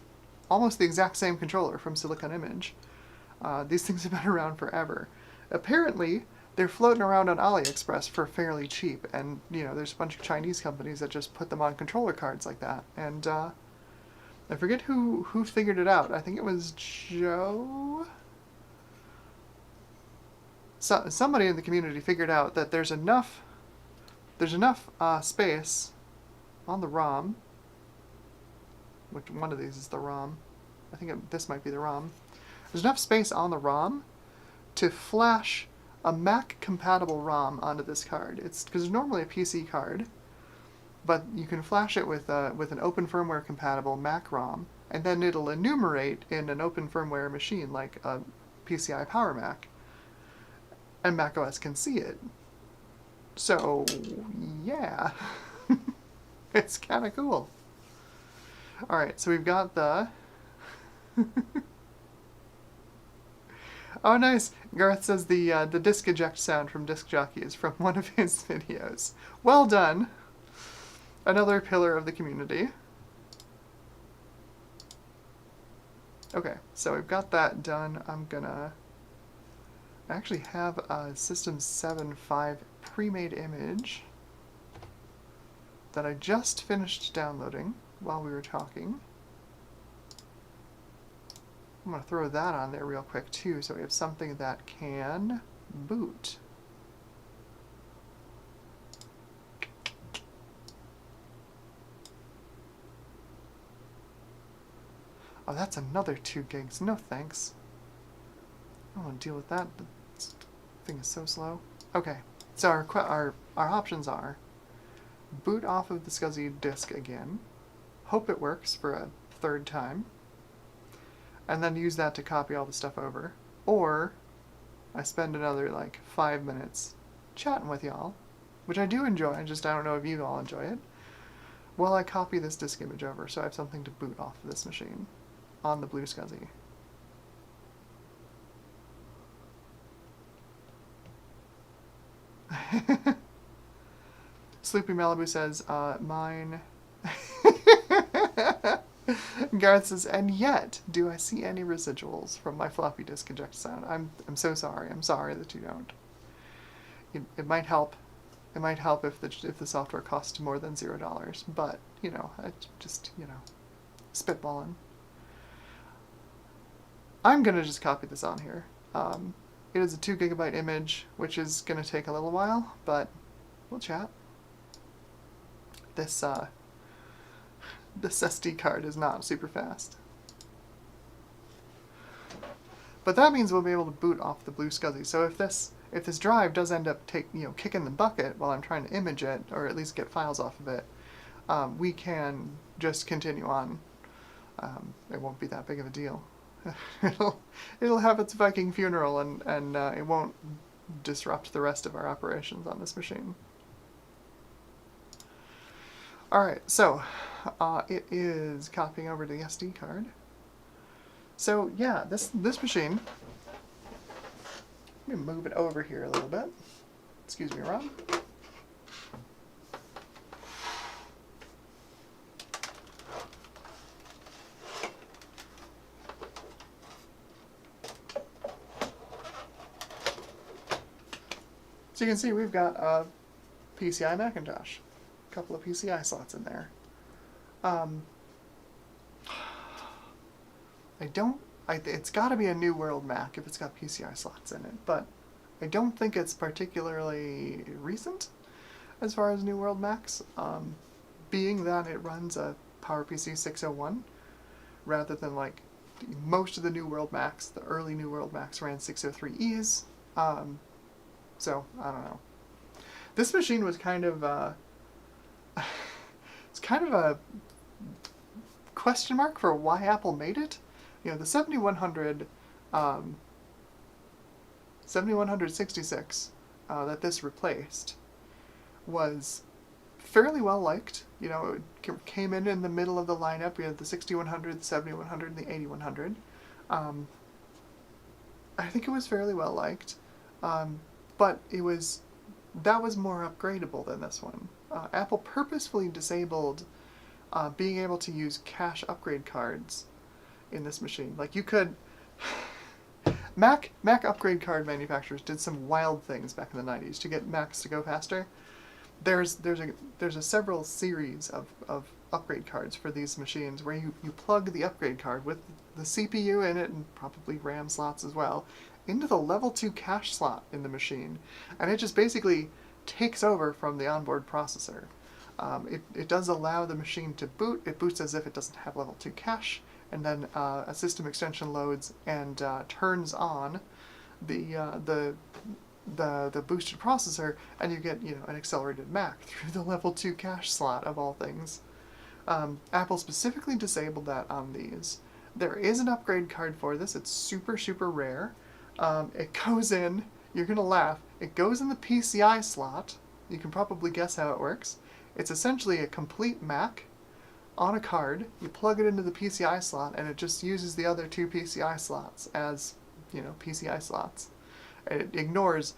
almost the exact same controller from Silicon Image. These things have been around forever. Apparently, they're floating around on AliExpress for fairly cheap, and you know there's a bunch of Chinese companies that just put them on controller cards like that. And I forget who figured it out. I think it was Joe. Somebody in the community figured out that there's enough space on the ROM. Which one of these is the ROM? I think this might be the ROM. There's enough space on the ROM to flash a Mac compatible ROM onto this card. It's because it's normally a PC card, but you can flash it with an open firmware compatible Mac ROM, and then it'll enumerate in an open firmware machine like a PCI Power Mac, and macOS can see it. So yeah, it's kind of cool. All right, so we've got the. Oh, nice. Garth says the disc eject sound from Disc Jockey is from one of his videos. Well done. Another pillar of the community. Okay, so we've got that done. I actually have a System 7.5 pre-made image that I just finished downloading while we were talking. I'm going to throw that on there real quick too, so we have something that can boot. Oh, that's another 2 gigs. No thanks. I don't want to deal with that. This thing is so slow. Okay, so our options are boot off of the SCSI disk again, hope it works for a 3rd time, and then use that to copy all the stuff over. Or I spend another like 5 minutes chatting with y'all, which I do enjoy, I don't know if you all enjoy it, while I copy this disk image over so I have something to boot off of this machine on the blue SCSI. Sleepy Malibu says, mine. Gareth says, and yet, do I see any residuals from my floppy disk eject sound? I'm so sorry. I'm sorry that you don't. It might help. It might help if the software costs more than $0. But you know, I just spitballing. I'm gonna just copy this on here. It is a 2 GB image, which is gonna take a little while, but we'll chat. This SD card is not super fast. But that means we'll be able to boot off the blue SCSI. So if this drive does end up kicking the bucket while I'm trying to image it, or at least get files off of it, we can just continue on. It won't be that big of a deal. It'll have its Viking funeral, and it won't disrupt the rest of our operations on this machine. Alright, so it is copying over to the SD card. So yeah, this machine, let me move it over here a little bit. Excuse me, Rob. So you can see we've got a PCI Macintosh. Couple of PCI slots in there. It's got to be a New World Mac if it's got PCI slots in it, but I don't think it's particularly recent as far as New World Macs, being that it runs a PowerPC 601 rather than like most of the New World Macs. The early New World Macs ran 603Es, so I don't know. This machine was kind of it's kind of a question mark for why Apple made it. You know, the 7166 that this replaced was fairly well liked. You know, it came in the middle of the lineup. We had the 6100, the 7100, and the 8100. I think it was fairly well liked, but that was more upgradable than this one. Apple purposefully disabled being able to use cache upgrade cards in this machine. Like you could, Mac upgrade card manufacturers did some wild things back in the 90s to get Macs to go faster. There's a several series of upgrade cards for these machines where you plug the upgrade card with the CPU in it and probably RAM slots as well into the level 2 cache slot in the machine, and it just basically takes over from the onboard processor. It does allow the machine to boot. It boots as if it doesn't have level 2 cache, and then a system extension loads and turns on the boosted processor, and you get an accelerated Mac through the level 2 cache slot of all things. Apple specifically disabled that on these. There is an upgrade card for this. It's super, super rare. It goes in, you're going to laugh, it goes in the PCI slot. You can probably guess how it works. It's essentially a complete Mac on a card. You plug it into the PCI slot, and it just uses the other two PCI slots as, PCI slots. It ignores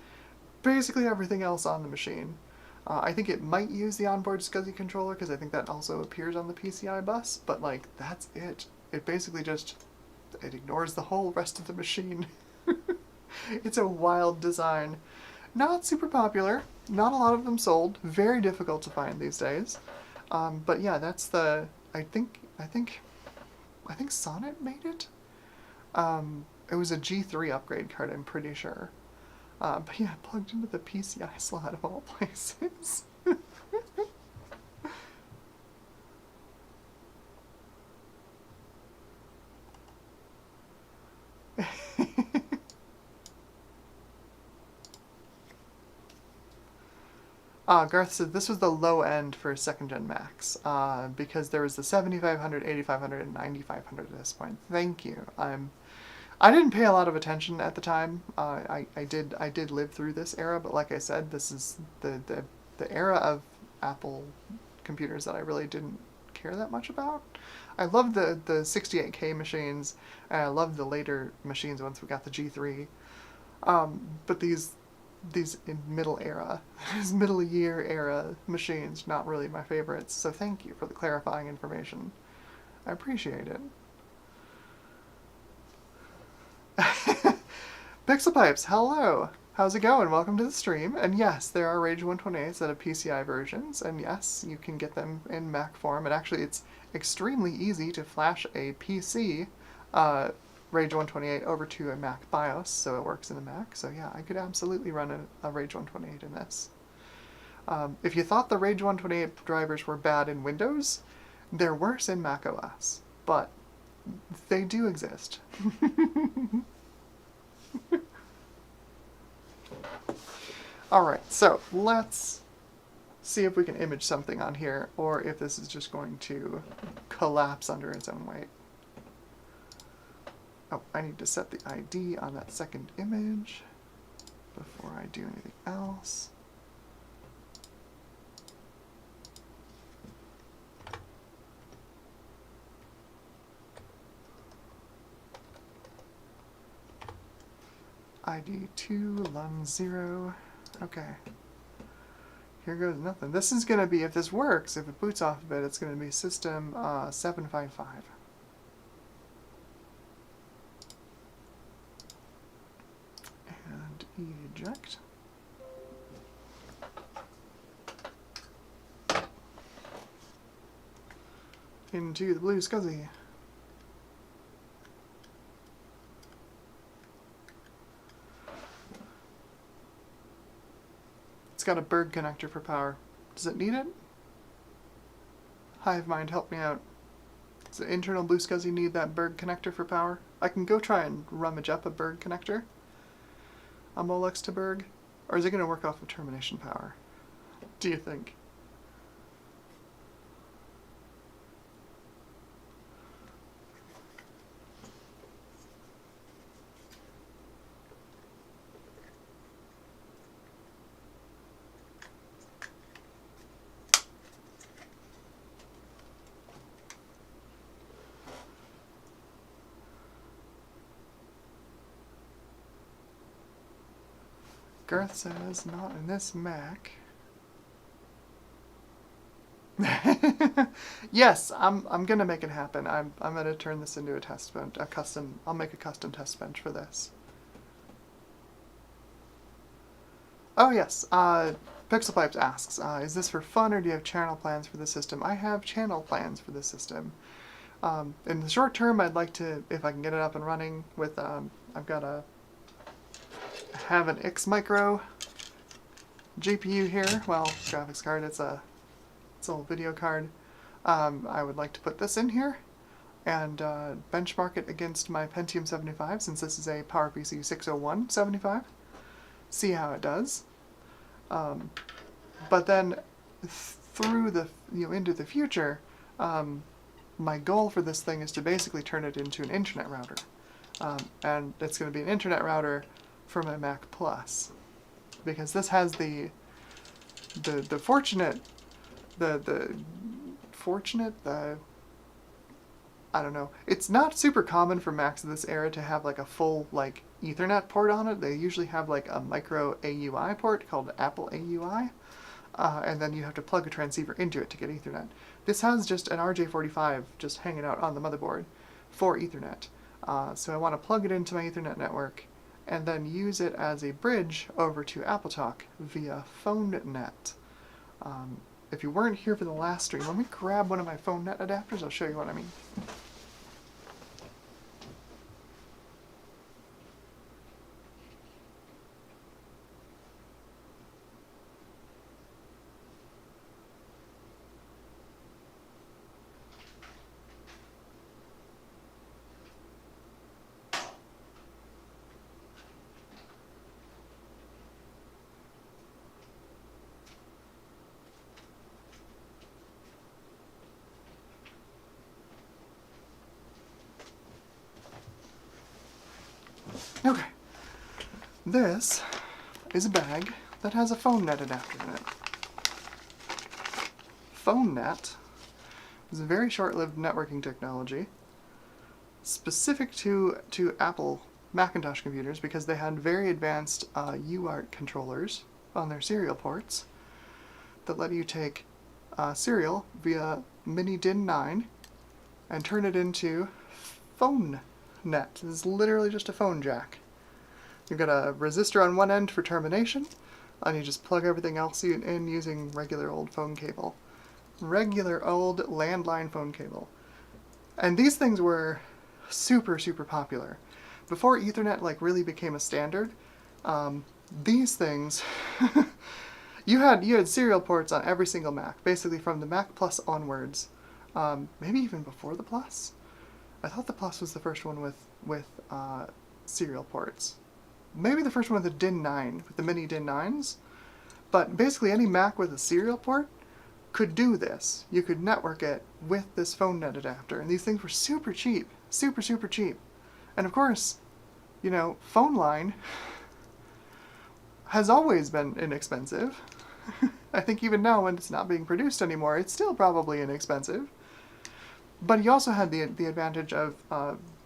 basically everything else on the machine. I think it might use the onboard SCSI controller, because I think that also appears on the PCI bus, but that's it. It basically it ignores the whole rest of the machine. It's a wild design. Not super popular. Not a lot of them sold. Very difficult to find these days. But yeah, that's I think Sonnet made it. It was a G3 upgrade card, I'm pretty sure. But yeah, plugged into the PCI slot of all places. Garth said this was the low end for second-gen Macs, because there was the 7500, 8500, and 9500 at this point. Thank you. I didn't pay a lot of attention at the time. I did live through this era, but like I said, this is the era of Apple computers that I really didn't care that much about. I loved the 68K machines, and I loved the later machines once we got the G3. But these in middle era, these middle year era machines, not really my favorites. So thank you for the clarifying information. I appreciate it. Pixelpipes, hello! How's it going? Welcome to the stream. And yes, there are Rage 128s that have PCI versions, and yes, you can get them in Mac form. And actually, it's extremely easy to flash a PC Rage 128 over to a Mac BIOS, so it works in a Mac. So yeah, I could absolutely run a Rage 128 in this. If you thought the Rage 128 drivers were bad in Windows, they're worse in Mac OS, but they do exist. Alright, so let's see if we can image something on here, or if this is just going to collapse under its own weight. Oh, I need to set the ID on that second image before I do anything else. ID 2, lun 0. Okay. Here goes nothing. This is going to be, if this works, if it boots off of it, it's going to be system 755. And eject. Into the blue SCSI. It's got a Berg connector for power. Does it need it? HiveMind, help me out. Does the internal blue SCSI need that Berg connector for power? I can go try and rummage up a Berg connector. A Molex to Berg? Or is it going to work off of termination power? Do you think? Garth says, not in this Mac. Yes, I'm gonna make it happen. I'm gonna turn this into a test bench, I'll make a custom test bench for this. Oh yes, Pixelpipes asks, is this for fun or do you have channel plans for the system? I have channel plans for the system. In the short term, I'd like to, if I can get it up and running with, I've got have an X Micro GPU here. Well, graphics card, it's a little video card. I would like to put this in here and benchmark it against my Pentium 75, since this is a PowerPC 601 75. See how it does. But then through the into the future, my goal for this thing is to basically turn it into an internet router, and it's going to be an internet router for my Mac Plus, because this has the fortunate I don't know. It's not super common for Macs of this era to have like a full like Ethernet port on it. They usually have like a micro AUI port called Apple AUI, and then you have to plug a transceiver into it to get Ethernet. This has just an RJ45 just hanging out on the motherboard for Ethernet. So I want to plug it into my Ethernet network and then use it as a bridge over to AppleTalk via PhoneNet. If you weren't here for the last stream, let me grab one of my PhoneNet adapters. I'll show you what I mean. Okay, this is a bag that has a PhoneNet adapter in it. PhoneNet is a very short-lived networking technology specific to Apple Macintosh computers, because they had very advanced UART controllers on their serial ports that let you take serial via mini DIN 9 and turn it into PhoneNet. This is literally just a phone jack. You've got a resistor on one end for termination, and you just plug everything else in using regular old phone cable. Regular old landline phone cable. And these things were super, super popular. Before Ethernet like really became a standard, these things, you had serial ports on every single Mac, basically from the Mac Plus onwards. Maybe even before the Plus. I thought the Plus was the first one with serial ports. Maybe the first one with the DIN 9, with the mini DIN 9s. But basically any Mac with a serial port could do this. You could network it with this PhoneNet adapter, and these things were super cheap. Super, super cheap. And of course, you know, phone line has always been inexpensive. I think even now when it's not being produced anymore, it's still probably inexpensive. But you also had the advantage of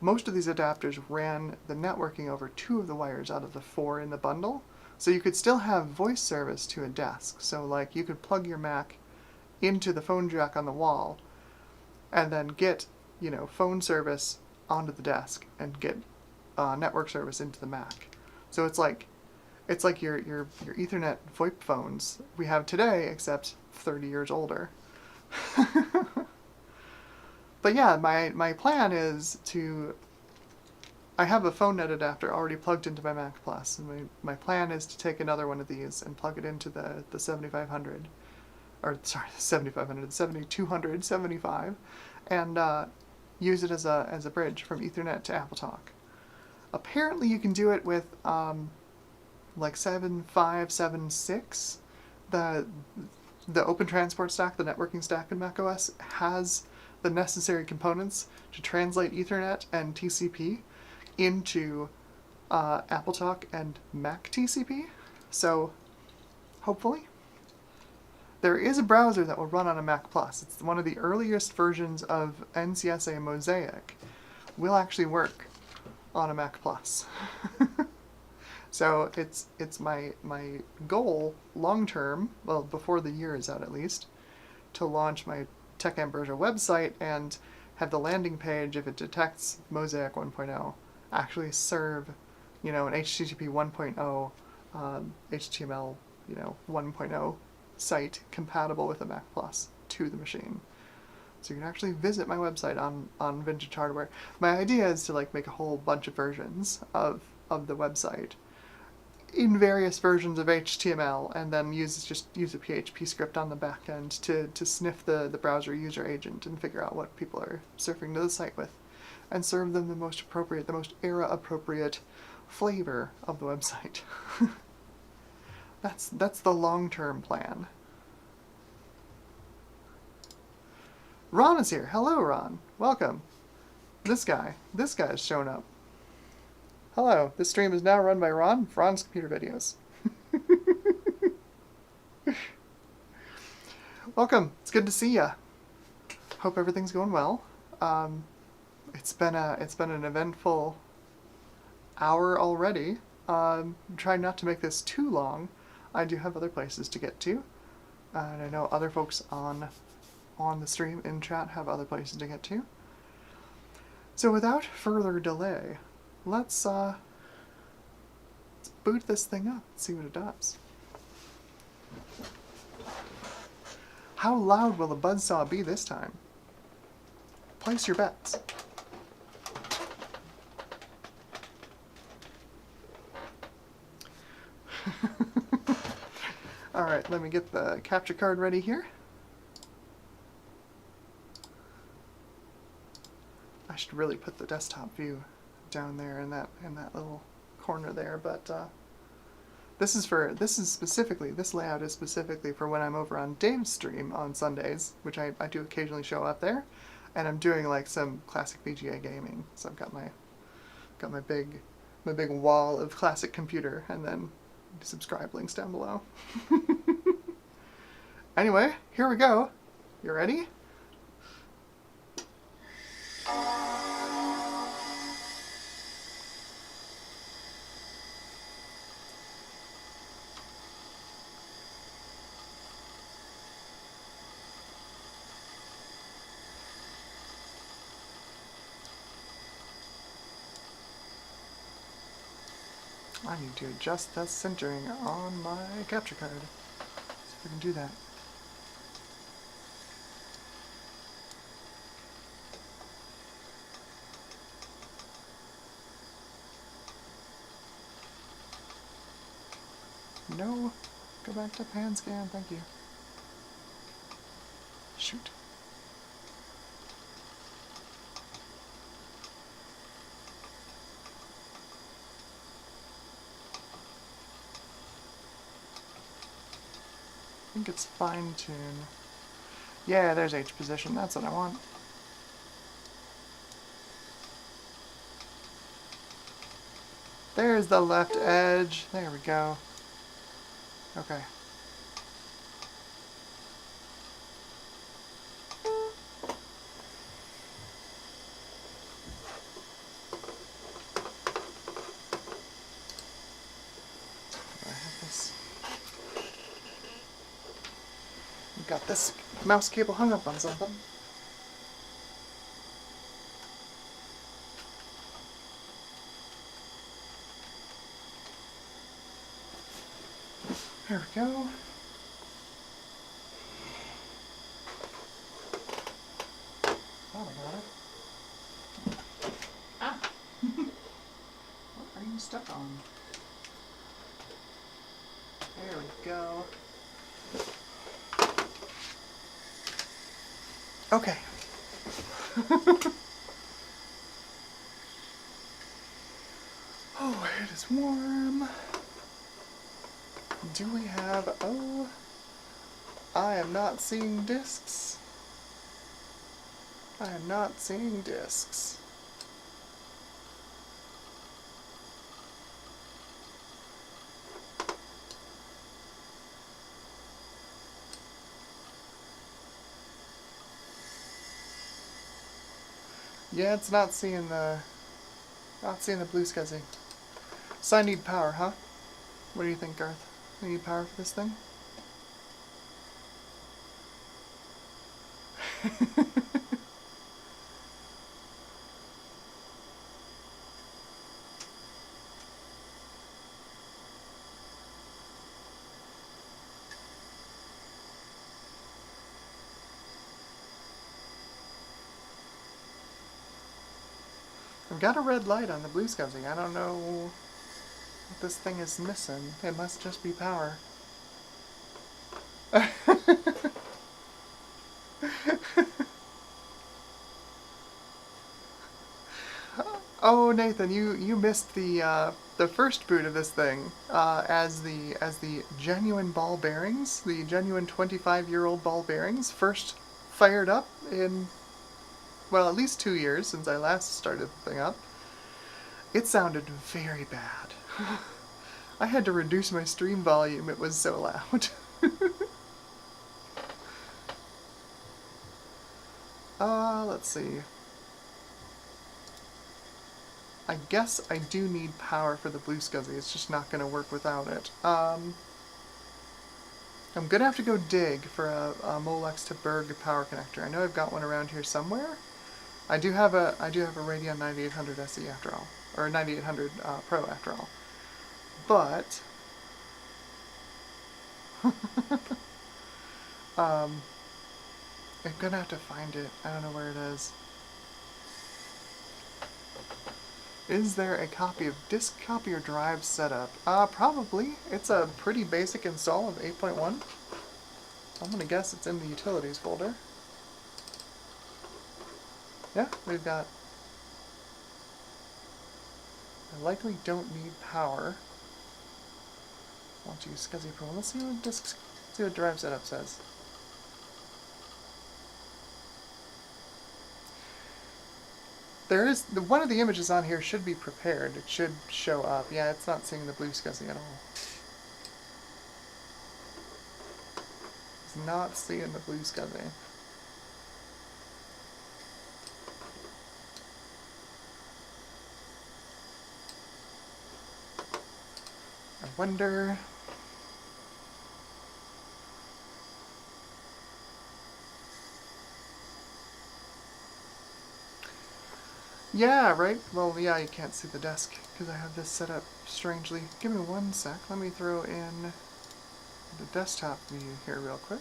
most of these adapters ran the networking over 2 of the wires out of the 4 in the bundle. So you could still have voice service to a desk. So like you could plug your Mac into the phone jack on the wall and then get, you know, phone service onto the desk and get network service into the Mac. So it's like your Ethernet VoIP phones we have today, except 30 years older. But yeah, my plan is to... I have a PhoneNet adapter already plugged into my Mac Plus, and my plan is to take another one of these and plug it into the 7500, or sorry, the 7500, the 7200, 75, and use it as a bridge from Ethernet to AppleTalk. Apparently you can do it with like 7576. The Open Transport Stack, the networking stack in macOS, has the necessary components to translate Ethernet and TCP into AppleTalk and Mac TCP. So, hopefully. There is a browser that will run on a Mac Plus. It's one of the earliest versions of NCSA Mosaic. Will actually work on a Mac Plus. So it's my goal long term, well before the year is out at least, to launch my Tech Ambrosia website and have the landing page, if it detects Mosaic 1.0, actually serve, you know, an HTTP 1.0 HTML, 1.0 site compatible with a Mac Plus to the machine. So you can actually visit my website on Vintage Hardware. My idea is to like make a whole bunch of versions of the website in various versions of HTML, and then use a PHP script on the back end to sniff the browser user agent and figure out what people are surfing to the site with, and serve them the most era appropriate flavor of the website. That's the long-term plan. Ron is here. Hello, Ron. Welcome. This guy's shown up. Hello. This stream is now run by Ron. Ron's Computer Videos. Welcome. It's good to see ya. Hope everything's going well. It's been an eventful hour already. Trying not to make this too long. I do have other places to get to, and I know other folks on the stream in chat have other places to get to. So without further delay, let's boot this thing up and see what it does. How loud will the buzzsaw be this time? Place your bets. Alright, let me get the capture card ready here. I should really put the desktop view down there in that little corner there, but this layout is specifically for when I'm over on Dave's stream on Sundays, which I do occasionally show up there, and I'm doing like some classic VGA gaming. So I've got my big wall of classic computer, and then subscribe links down below. Anyway, here we go. You ready? I need to adjust the centering on my capture card. See if I can do that. No, go back to pan scan, thank you. Shoot. I think it's fine-tune. Yeah, there's H position, that's what I want. There's the left edge, there we go. Okay. Got this mouse cable hung up on something. There we go. Thought about it. Ah! What are you stuck on? There we go. Okay. Oh, it is warm. Do we have... Oh, I am not seeing discs. I am not seeing discs. Yeah, it's not seeing the blue SCSI. So I need power, huh? What do you think, Garth? I need power for this thing? I've got a red light on the blue SCSI. I don't know what this thing is missing. It must just be power. Oh, Nathan, you missed the first boot of this thing as the genuine ball bearings, the genuine 25-year-old ball bearings, first fired up in, well, at least 2 years since I last started the thing up. It sounded very bad. I had to reduce my stream volume, it was so loud. Let's see. I guess I do need power for the blue SCSI, it's just not going to work without it. I'm going to have to go dig for a Molex to Berg power connector. I know I've got one around here somewhere. I do have a Radeon 9800 SE after all, or 9800 Pro after all. But I'm gonna have to find it. I don't know where it is. Is there a copy of disk copy or drive setup? Probably. It's a pretty basic install of 8.1. I'm gonna guess it's in the utilities folder. Yeah, we've got. I likely don't need power. Want to use SCSI Pro. Let's see what disk, see what drive setup says. There is one of the images on here should be prepared. It should show up. Yeah, it's not seeing the blue SCSI at all. It's not seeing the blue SCSI. I wonder. Yeah, right? Well, yeah, you can't see the desk because I have this set up strangely. Give me 1 sec. Let me throw in the desktop view here real quick.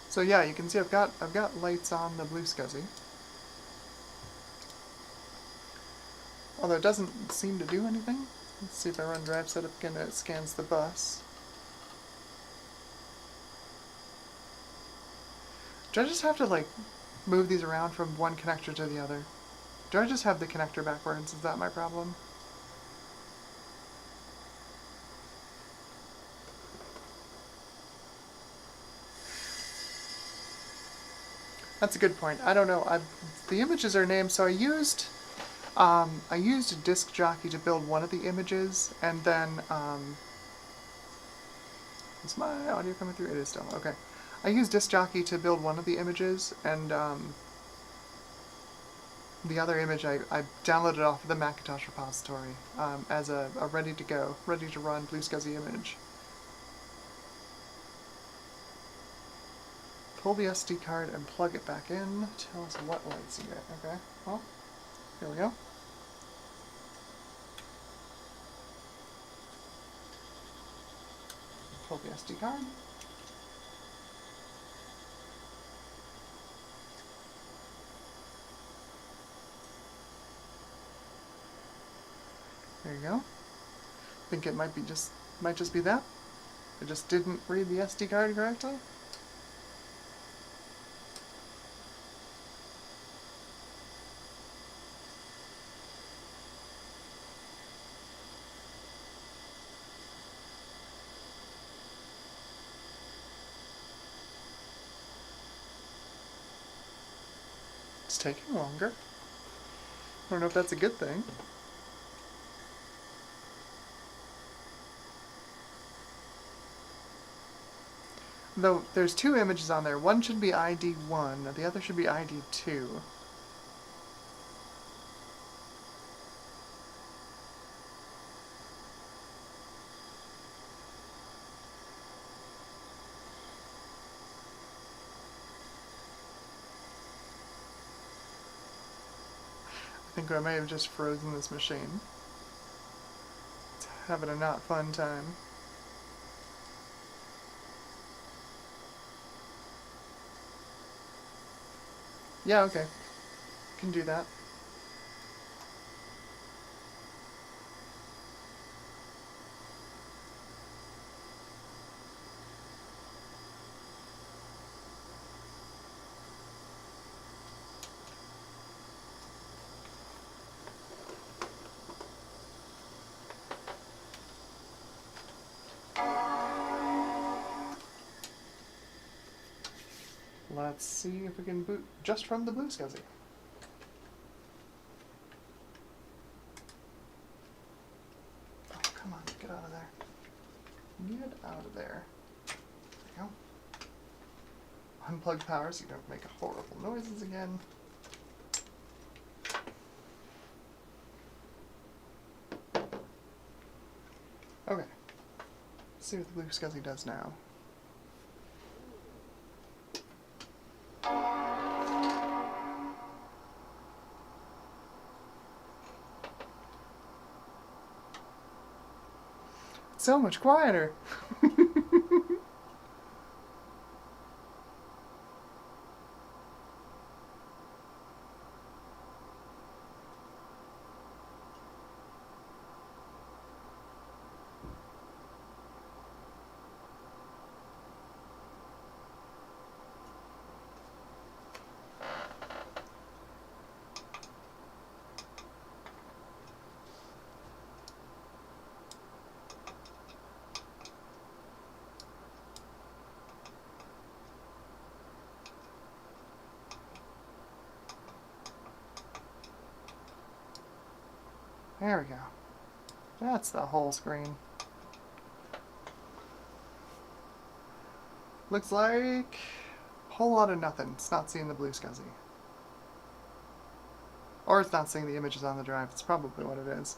So yeah, you can see I've got lights on the blue SCSI. Although it doesn't seem to do anything. Let's see if I run drive setup again and it scans the bus. Do I just have to like move these around from one connector to the other? Do I just have the connector backwards? Is that my problem? That's a good point. I don't know. The images are named, so I used a Disk Jockey to build one of the images, and then is my audio coming through? It is still okay. I used Disk Jockey to build one of the images, and the other image I downloaded off of the Macintosh repository as a ready to go, ready to run blue SCSI image. Pull the SD card and plug it back in. Tell us what lights you get. Okay, well, here we go. Pull the SD card. There you go. I think it might just be that. I just didn't read the SD card correctly. It's taking longer. I don't know if that's a good thing. Though there's 2 images on there. One should be ID 1, the other should be ID 2. I think I may have just frozen this machine. It's having a not fun time. Yeah, okay. Can do that. Let's see if we can boot just from the Blue SCSI. Oh, come on, get out of there. Get out of there. There you go. Unplug power so you don't make horrible noises again. Okay. Let's see what the Blue SCSI does now. So much quieter. There we go. That's the whole screen. Looks like a whole lot of nothing. It's not seeing the Blue SCSI. Or it's not seeing the images on the drive. It's probably what it is.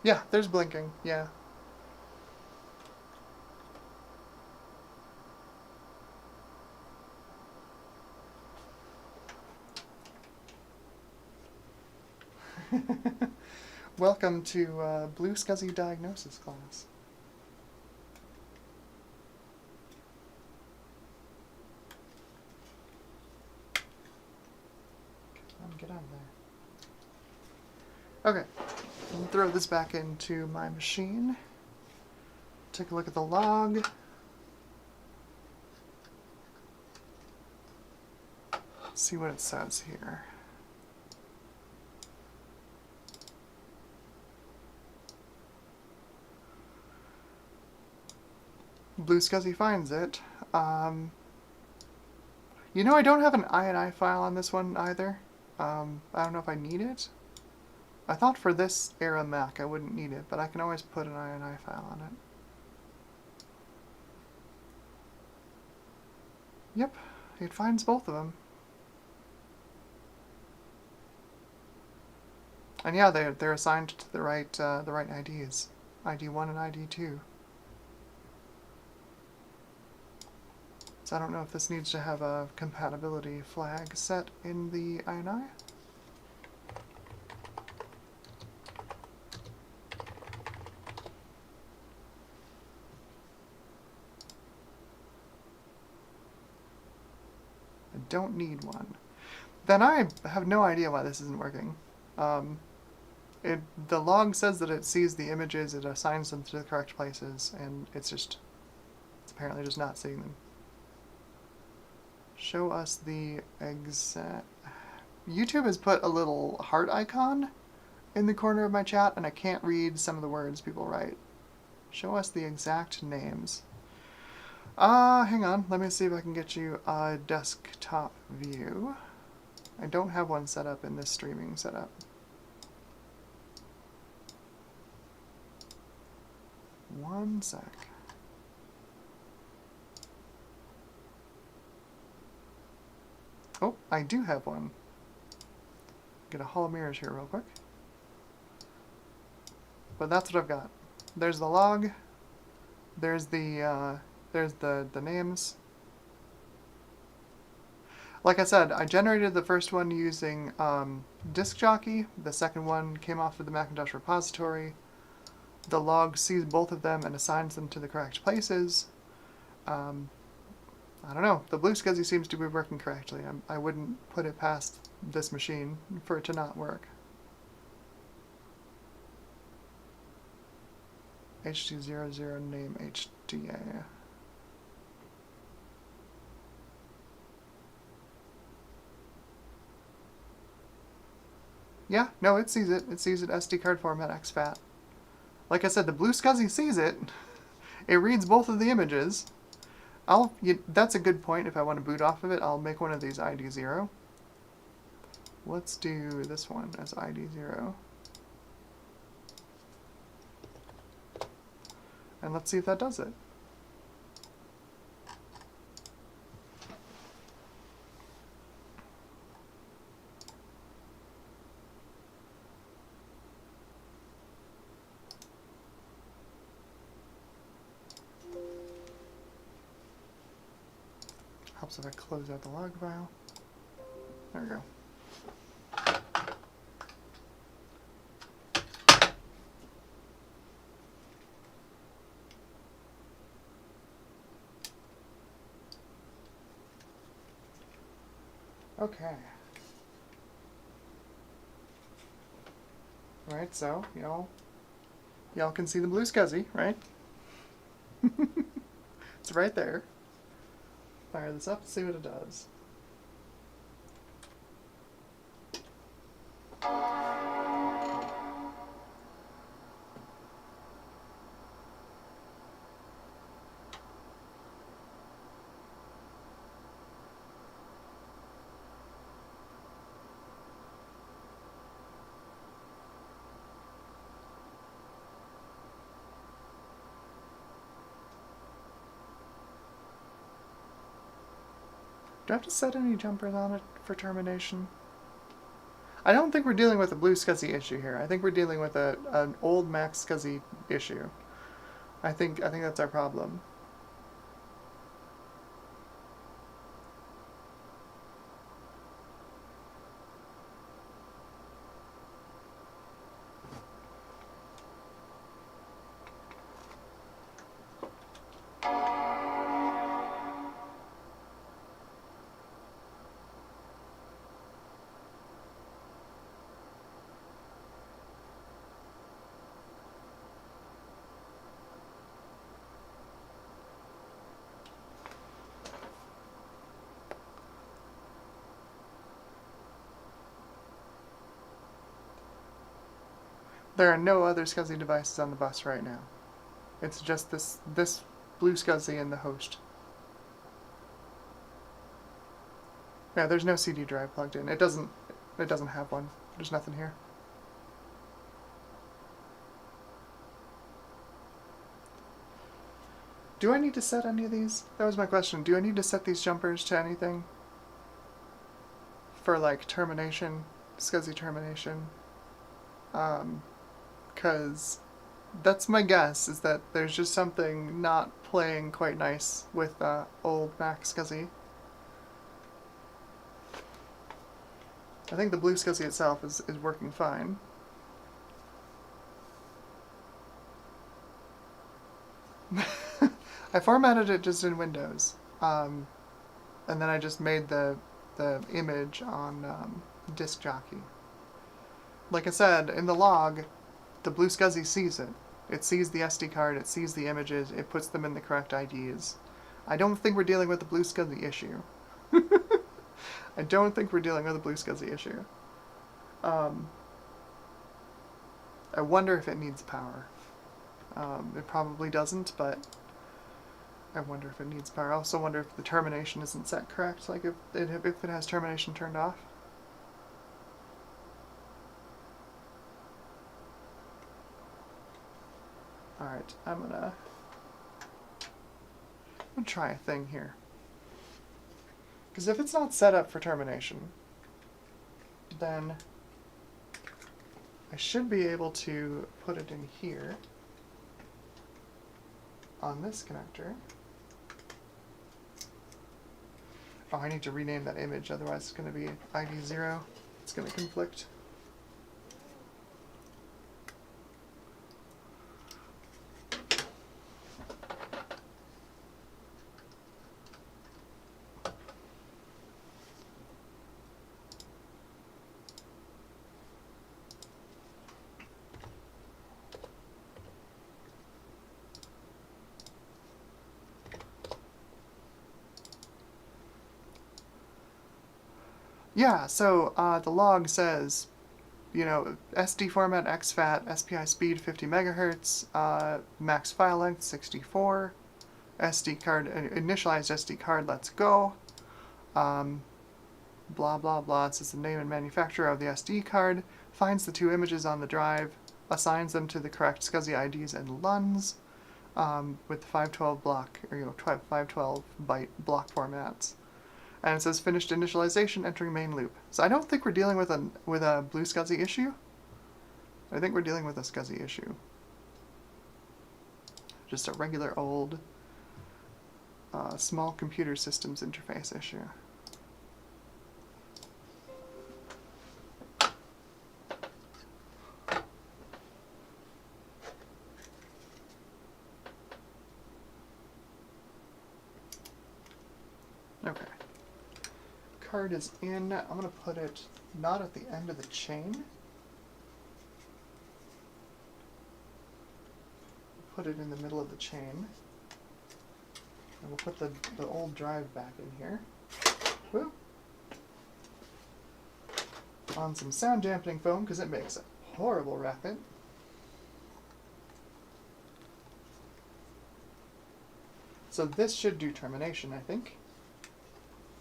Yeah, there's blinking. Yeah. Welcome to Blue SCSI Diagnosis class. Get out of there. Okay, I'll throw this back into my machine. Take a look at the log. See what it says here. Blue SCSI finds it. You know, I don't have an INI file on this one either. I don't know if I need it. I thought for this era Mac I wouldn't need it, but I can always put an INI file on it. Yep, it finds both of them. And yeah, they're assigned to the right IDs, ID1 and ID2. So I don't know if this needs to have a compatibility flag set in the INI. I don't need one. Then I have no idea why this isn't working. The log says that it sees the images, it assigns them to the correct places, and it's apparently just not seeing them. Show us the exact... YouTube has put a little heart icon in the corner of my chat, and I can't read some of the words people write. Show us the exact names. Hang on. Let me see if I can get you a desktop view. I don't have one set up in this streaming setup. One sec. Oh, I do have one. Get a Hall of Mirrors here real quick. But that's what I've got. There's the log. There's the names. Like I said, I generated the first one using Disk Jockey. The second one came off of the Macintosh repository. The log sees both of them and assigns them to the correct places. I don't know. The blue SCSI seems to be working correctly. I wouldn't put it past this machine for it to not work. HD00 name HDA. Yeah, no, it sees it. It sees it SD card format exFAT. Like I said, the blue SCSI sees it. It reads both of the images. That's a good point. If I want to boot off of it, I'll make one of these ID0. Let's do this one as ID0. And let's see if that does it. Helps if I close out the log file. There we go. Okay. Right, so y'all can see the blue SCSI, right? It's right there. Fire this up and see what it does. Do I have to set any jumpers on it for termination? I don't think we're dealing with a blue SCSI issue here. I think we're dealing with an old Mac SCSI issue. I think that's our problem. There are no other SCSI devices on the bus right now. It's just this blue SCSI and the host. Yeah, there's no CD drive plugged in. It doesn't have one. There's nothing here. Do I need to set any of these? That was my question. Do I need to set these jumpers to anything? For like termination, SCSI termination? Because that's my guess, is that there's just something not playing quite nice with old Mac SCSI. I think the blue SCSI itself is working fine. I formatted it just in Windows, and then I just made the image on Disk Jockey. Like I said, in the log, the blue SCSI sees it. It sees the SD card, it sees the images, it puts them in the correct IDs. I don't think we're dealing with the blue SCSI issue. I don't think we're dealing with a blue SCSI issue. I wonder if it needs power. It probably doesn't, but I wonder if it needs power. I also wonder if the termination isn't set correct, like if it has termination turned off. Alright, I'm gonna try a thing here. Because if it's not set up for termination, then I should be able to put it in here on this connector. Oh, I need to rename that image, otherwise it's going to be ID0. It's going to conflict. Yeah, so the log says, you know, SD format exFAT, SPI speed 50 megahertz, max file length 64, SD card, initialized SD card, let's go. Blah blah blah. It says the name and manufacturer of the SD card, finds the two images on the drive, assigns them to the correct SCSI IDs and LUNs, with 512 block, or 512 byte block formats. And it says finished initialization entering main loop. So I don't think we're dealing with a blue SCSI issue. I think we're dealing with a SCSI issue. Just a regular old small computer systems interface issue. Okay. Card is in. I'm going to put it not at the end of the chain. Put it in the middle of the chain. And we'll put the old drive back in here. Woo. On some sound dampening foam because it makes a horrible racket. So this should do termination, I think,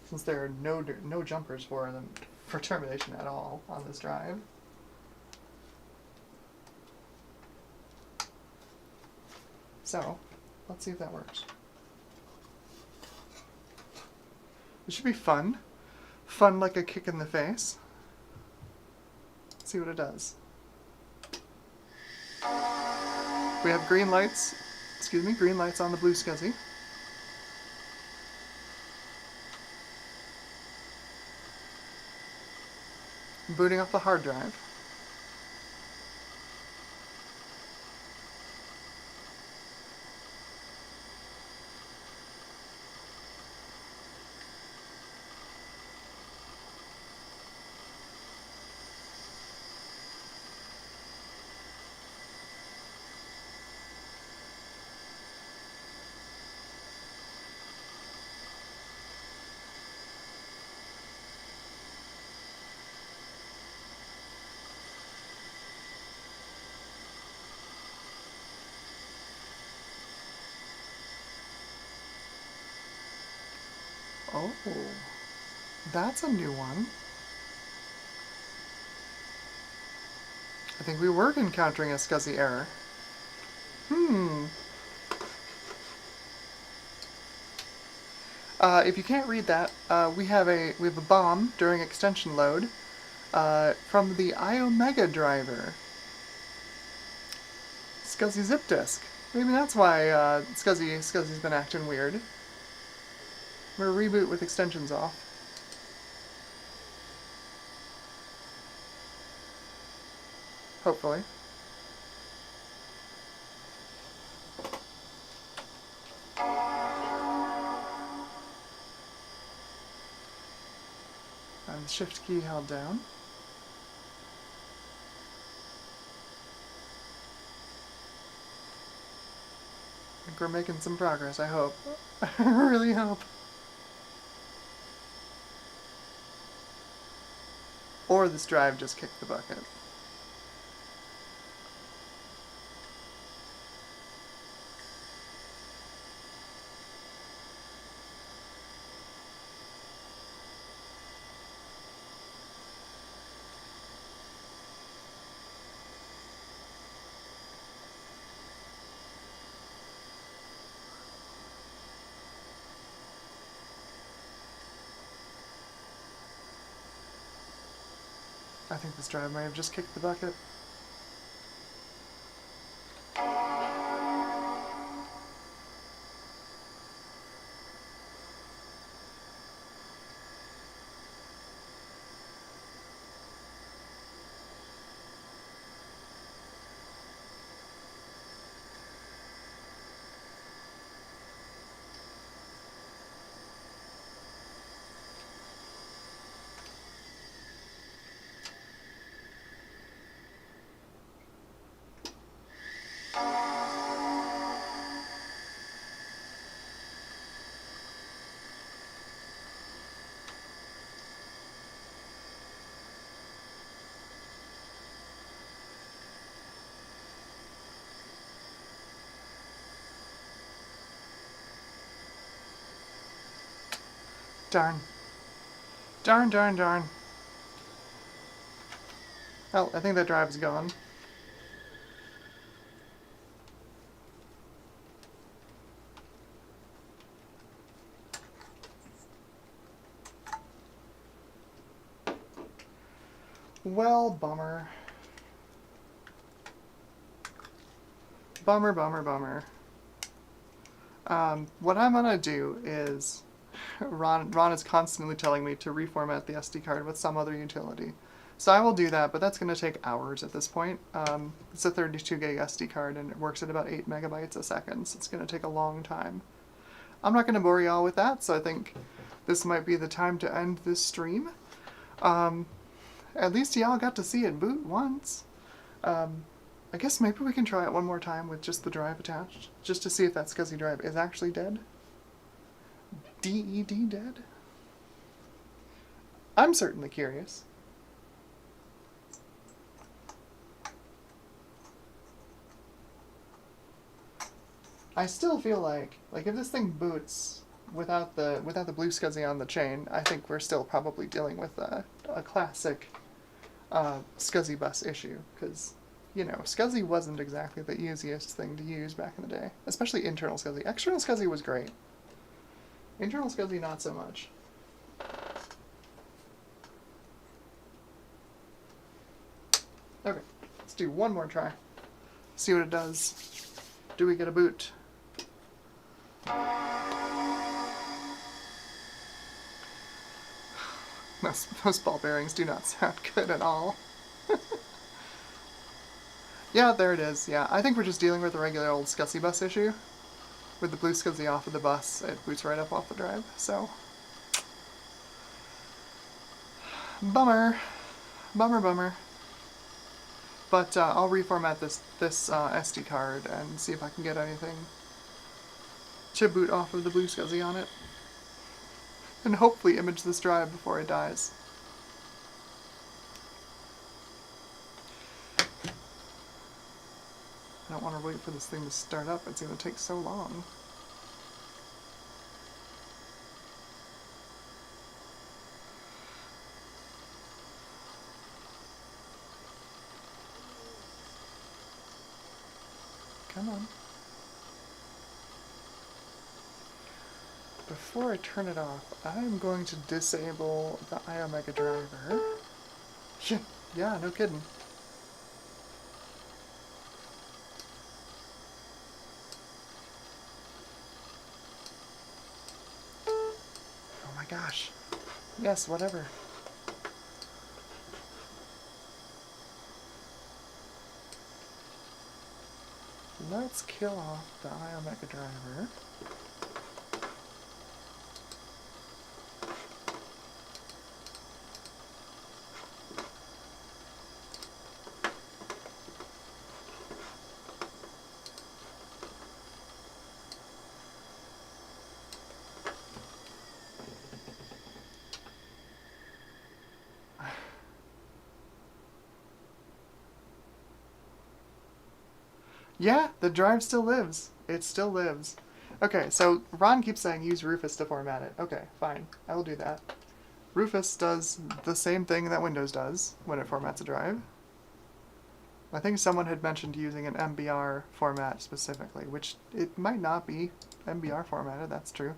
since there are no jumpers for termination at all on this drive. So let's see if that works. It should be fun. Fun like a kick in the face. Let's see what it does. We have green lights on the blue SCSI. Booting up the hard drive. Oh, that's a new one. I think we were encountering a SCSI error. If you can't read that, we have a bomb during extension load from the iOmega driver. SCSI zip disk. Maybe that's why SCSI's been acting weird. I'm gonna reboot with extensions off. Hopefully. And the shift key held down. I think we're making some progress, I hope. I really hope. Or this drive just kicked the bucket. I think this drive may have just kicked the bucket. Darn. Darn, darn, darn. Oh, I think that drive's gone. Well, bummer. Bummer, bummer, bummer. What I'm gonna do is, Ron is constantly telling me to reformat the SD card with some other utility. So I will do that, but that's going to take hours at this point. It's a 32 gig SD card and it works at about 8 megabytes a second, so it's going to take a long time. I'm not going to bore y'all with that, so I think this might be the time to end this stream. At least y'all got to see it boot once. I guess maybe we can try it one more time with just the drive attached, just to see if that SCSI drive is actually dead. DED dead? I'm certainly curious. I still feel like if this thing boots without the blue SCSI on the chain, I think we're still probably dealing with a classic SCSI bus issue, because, you know, SCSI wasn't exactly the easiest thing to use back in the day, especially internal SCSI. External SCSI was great. Internal SCSI, not so much. Okay, let's do one more try. See what it does. Do we get a boot? Most ball bearings do not sound good at all. Yeah, there it is. Yeah, I think we're just dealing with a regular old SCSI bus issue. With the blue SCSI off of the bus, it boots right up off the drive, so... Bummer. Bummer, bummer. But I'll reformat this SD card and see if I can get anything to boot off of the blue SCSI on it. And hopefully image this drive before it dies. I don't want to wait for this thing to start up, it's going to take so long. Come on. Before I turn it off, I'm going to disable the iOmega driver. Yeah, no kidding. Oh my gosh. Yes, whatever. Let's kill off the iOmega driver. Yeah, the drive still lives. It still lives. Okay, so Ron keeps saying use Rufus to format it. Okay, fine. I will do that. Rufus does the same thing that Windows does when it formats a drive. I think someone had mentioned using an MBR format specifically, which it might not be MBR formatted, that's true.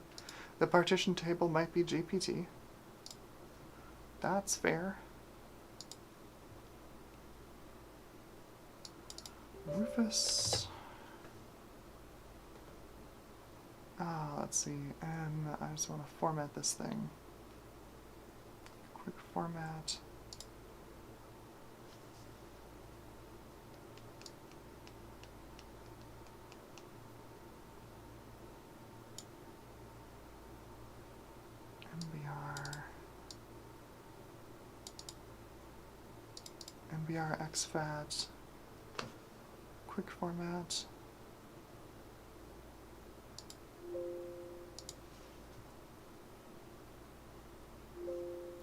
The partition table might be GPT. That's fair. Rufus. Let's see, and I just want to format this thing. Quick format. MBR exFAT. Quick format.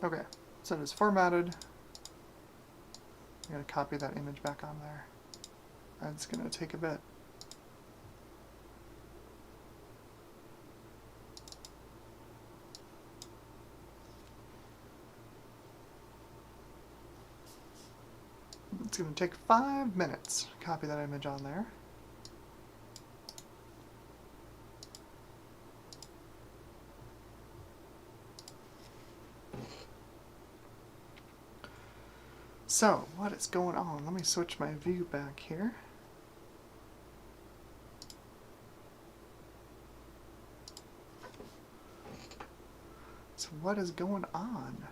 Okay, so it is formatted. I'm going to copy that image back on there. That's going to take a bit. It's going to take 5 minutes. Copy that image on there. So, what is going on? Let me switch my view back here. So what is going on?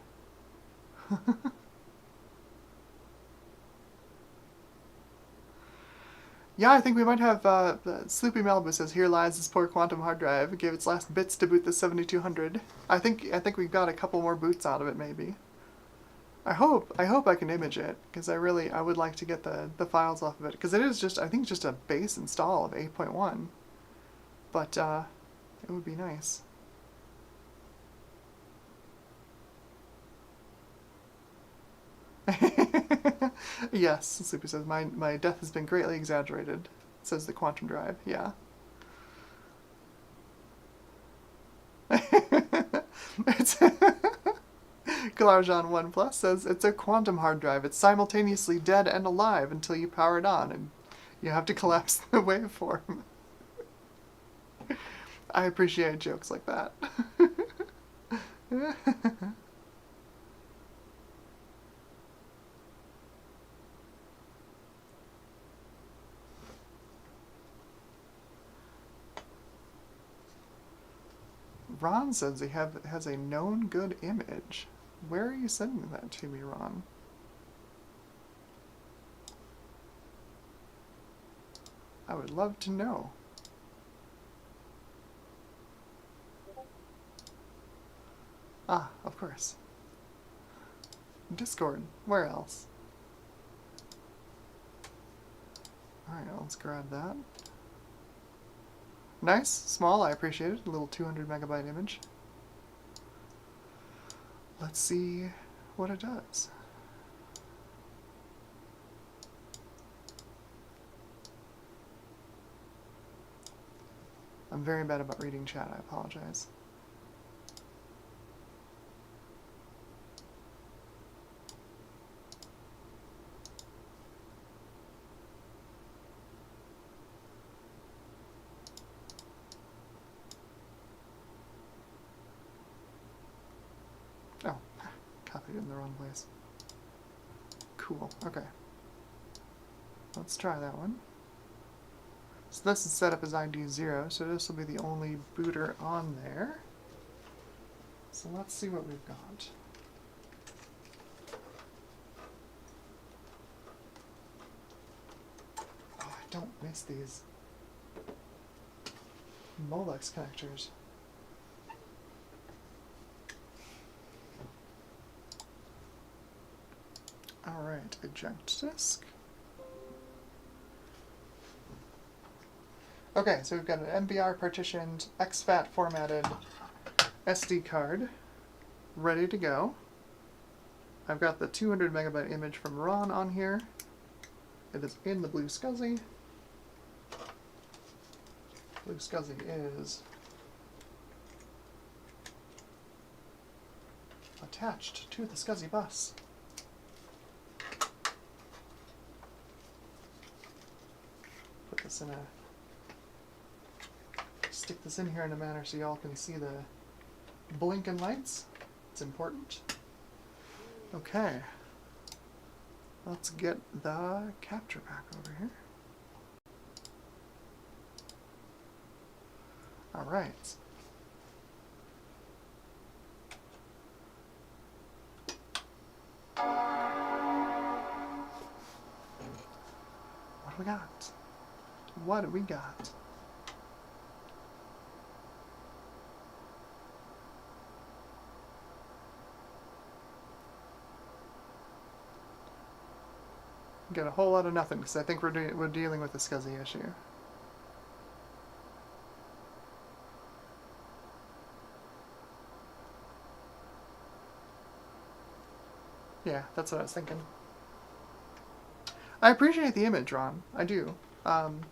Yeah, I think we might have, Sleepy Malibu says, here lies this poor quantum hard drive. It gave its last bits to boot the 7200. I think we've got a couple more boots out of it, maybe. I hope I can image it, because I would like to get the files off of it, because it is just, I think it's just a base install of 8.1. But, it would be nice. Yes, Sleepy says, my death has been greatly exaggerated, says the quantum drive. Yeah. It's Galarjan 1 Plus says, it's a quantum hard drive. It's simultaneously dead and alive until you power it on, and you have to collapse the waveform. I appreciate jokes like that. Ron says he has a known good image. Where are you sending that to me, Ron? I would love to know. Ah, of course. Discord. Where else? Alright, let's grab that. Nice, small, I appreciate it. A little 200 megabyte image. Let's see what it does. I'm very bad about reading chat, I apologize. Oh, copied it in the wrong place. Cool, okay. Let's try that one. So this is set up as ID 0, so this will be the only booter on there. So let's see what we've got. Oh, I don't miss these Molex connectors. Alright, eject disk. Okay, so we've got an MBR partitioned, exFAT formatted SD card ready to go. I've got the 200 megabyte image from Ron on here. It is in the Blue SCSI. Blue SCSI is attached to the SCSI bus. Put this in a... stick this in here in a manner so y'all can see the blinking lights. It's important. Okay. Let's get the capture pack over here. Alright. What do we got? What do we got? Get a whole lot of nothing, because I think we're dealing with a SCSI issue. Yeah, that's what I was thinking. I appreciate the image, Ron. I do. I'm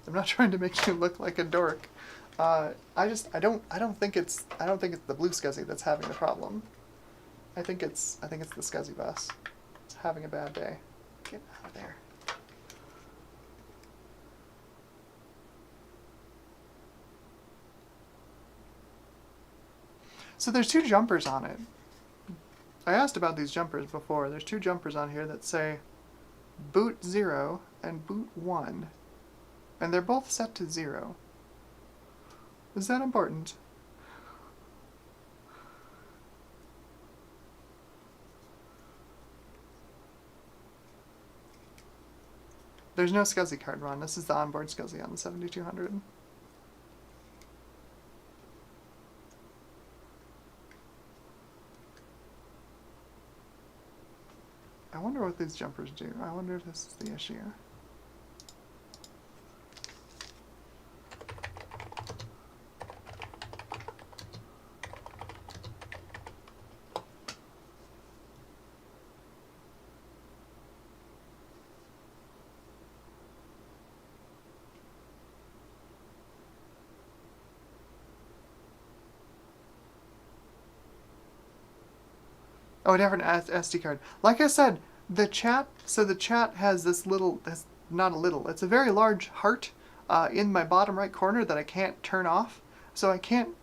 not trying to make you look like a dork. I don't think it's the Blue SCSI that's having the problem. I think it's the SCSI bus. It's having a bad day. Get out of there. So there's two jumpers on it. I asked about these jumpers before. There's two jumpers on here that say boot 0 and boot 1. And they're both set to 0. Is that important? There's no SCSI card run. This is the onboard SCSI on the 7200. I wonder what these jumpers do. I wonder if this is the issue. Oh, a different SD card. Like I said, the chat has this little, not a little, it's a very large heart in my bottom right corner that I can't turn off. So I can't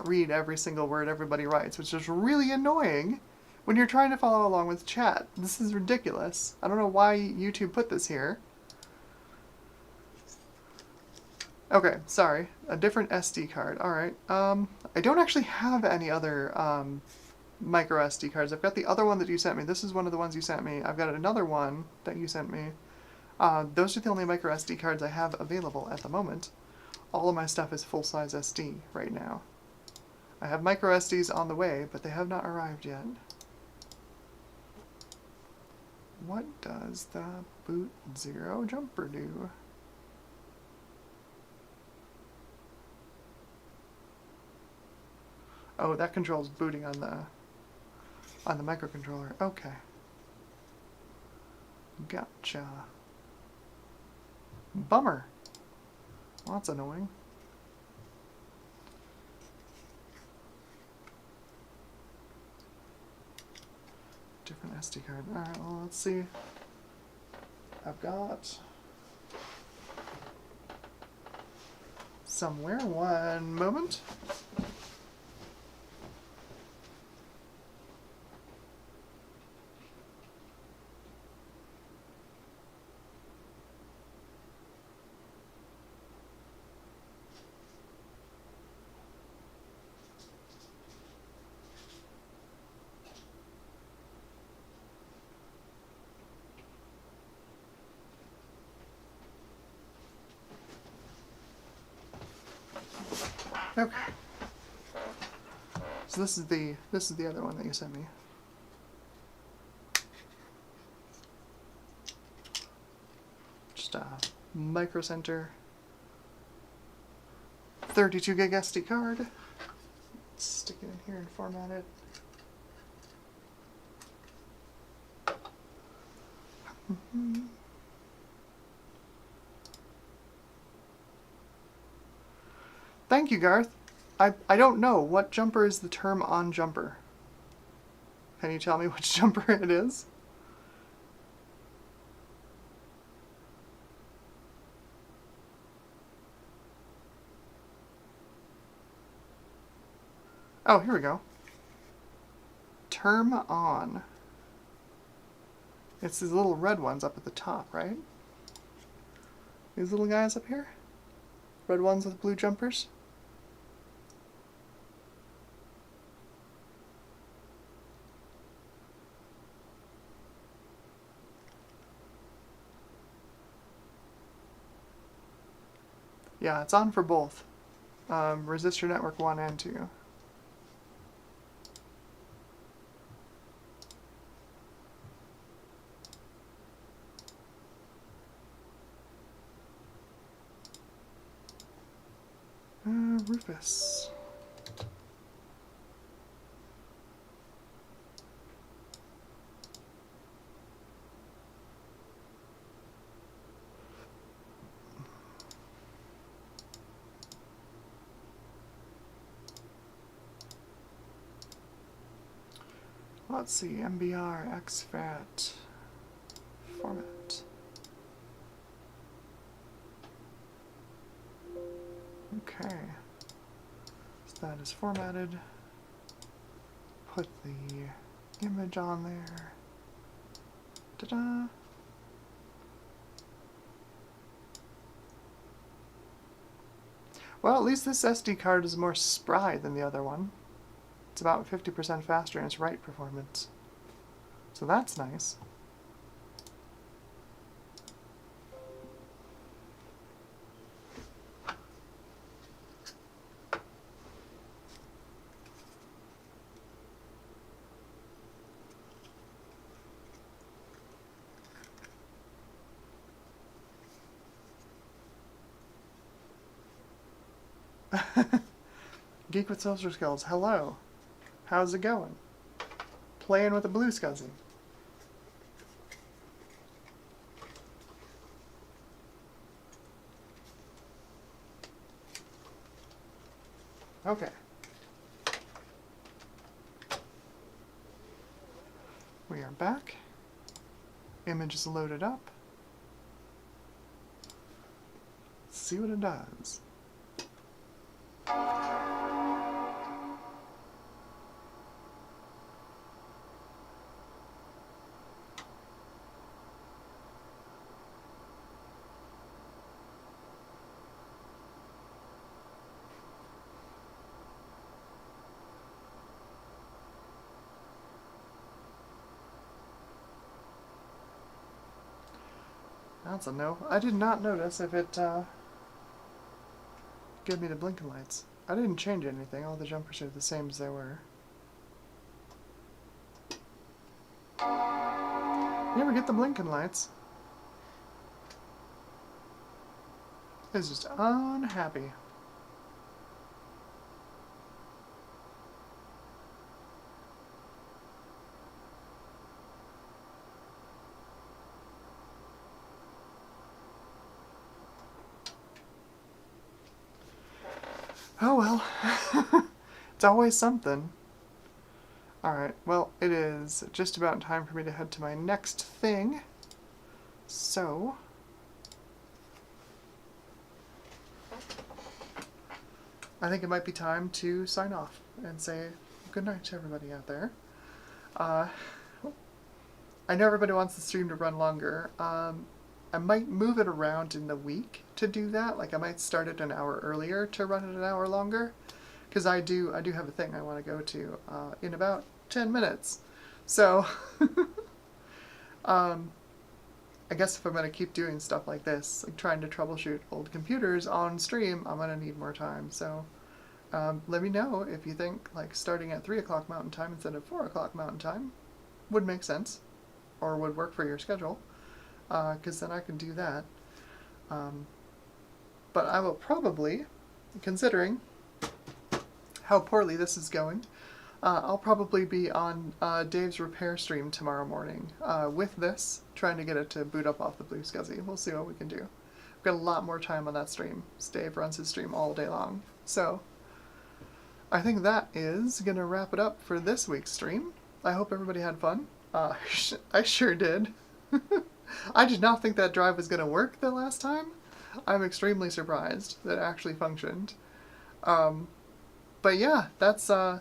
read every single word everybody writes, which is really annoying when you're trying to follow along with chat. This is ridiculous. I don't know why YouTube put this here. Okay, sorry. A different SD card. Alright. I don't actually have any other micro SD cards. I've got the other one that you sent me. This is one of the ones you sent me. I've got another one that you sent me. Those are the only micro SD cards I have available at the moment. All of my stuff is full-size SD right now. I have micro SDs on the way, but they have not arrived yet. What does the boot 0 jumper do? Oh, that controls booting on the microcontroller. Okay. Gotcha. Bummer. Well, that's annoying. Different SD card. Alright, well, let's see. I've got somewhere. One moment. Okay. So this is the other one that you sent me. Just a Micro Center 32 gig SD card. Let's stick it in here and format it. Thank you, Garth. I don't know. What jumper is the term on jumper? Can you tell me which jumper it is? Oh, here we go. Term on. It's these little red ones up at the top, right? These little guys up here? Red ones with blue jumpers? Yeah, it's on for both. Resistor network 1 and 2. Rufus. Let's see, MBR, exFAT, format. Okay. So that is formatted. Put the image on there. Ta-da! Well, at least this SD card is more spry than the other one. It's about 50% faster in its write performance. So that's nice. Geek with Social Skills, hello. How's it going? Playing with a blue scuzzy. Okay. We are back. Image is loaded up. Let's see what it does. That's a no. I did not notice if it gave me the blinking lights. I didn't change anything. All the jumpers are the same as they were. You ever get the blinking lights? It's just unhappy. Oh well. It's always something. Alright, well, it is just about time for me to head to my next thing. So, I think it might be time to sign off and say good night to everybody out there. I know everybody wants the stream to run longer. I might move it around in the week to do that. Like, I might start it an hour earlier to run it an hour longer. Because I do have a thing I want to go to in about 10 minutes. So, I guess if I'm going to keep doing stuff like this, like trying to troubleshoot old computers on stream, I'm going to need more time. So, let me know if you think like starting at 3 o'clock Mountain Time instead of 4 o'clock Mountain Time would make sense or would work for your schedule. Because then I can do that. But I will probably, considering how poorly this is going, I'll probably be on Dave's repair stream tomorrow morning with this, trying to get it to boot up off the Blue Scuzzy. We'll see what we can do. I've got a lot more time on that stream. Dave runs his stream all day long. So, I think that is going to wrap it up for this week's stream. I hope everybody had fun. I sure did. I did not think that drive was going to work the last time. I'm extremely surprised that it actually functioned. But yeah, that's the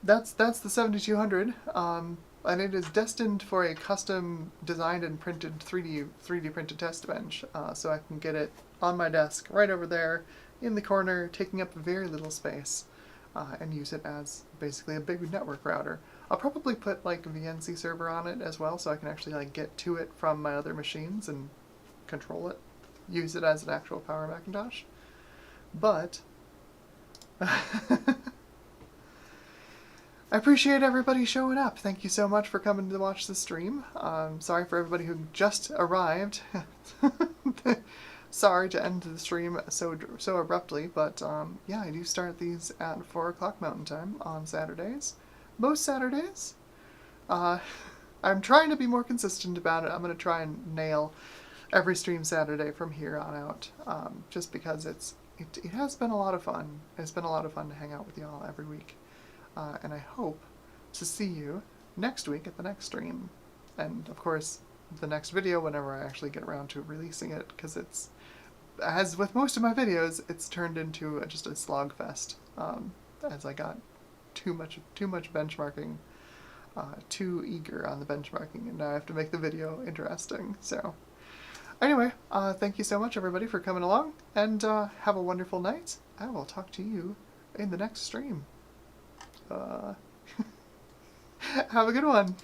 7200, and it is destined for a custom designed and printed 3D printed test bench, so I can get it on my desk right over there in the corner, taking up very little space, and use it as basically a big network router. I'll probably put like a VNC server on it as well, so I can actually like get to it from my other machines and control it, use it as an actual power Macintosh. But I appreciate everybody showing up. Thank you so much for coming to watch the stream. Sorry for everybody who just arrived. Sorry to end the stream so abruptly, but yeah, I do start these at 4 o'clock Mountain Time on Saturdays. Most Saturdays. I'm trying to be more consistent about it. I'm going to try and nail every stream Saturday from here on out, just because it has been a lot of fun. It's been a lot of fun to hang out with y'all every week. And I hope to see you next week at the next stream. And, of course, the next video whenever I actually get around to releasing it, because it's as with most of my videos, it's turned into just a slog fest, as I got too much benchmarking, too eager on the benchmarking, and now I have to make the video interesting. So anyway, thank you so much everybody for coming along, and have a wonderful night. I will talk to you in the next stream. Have a good one.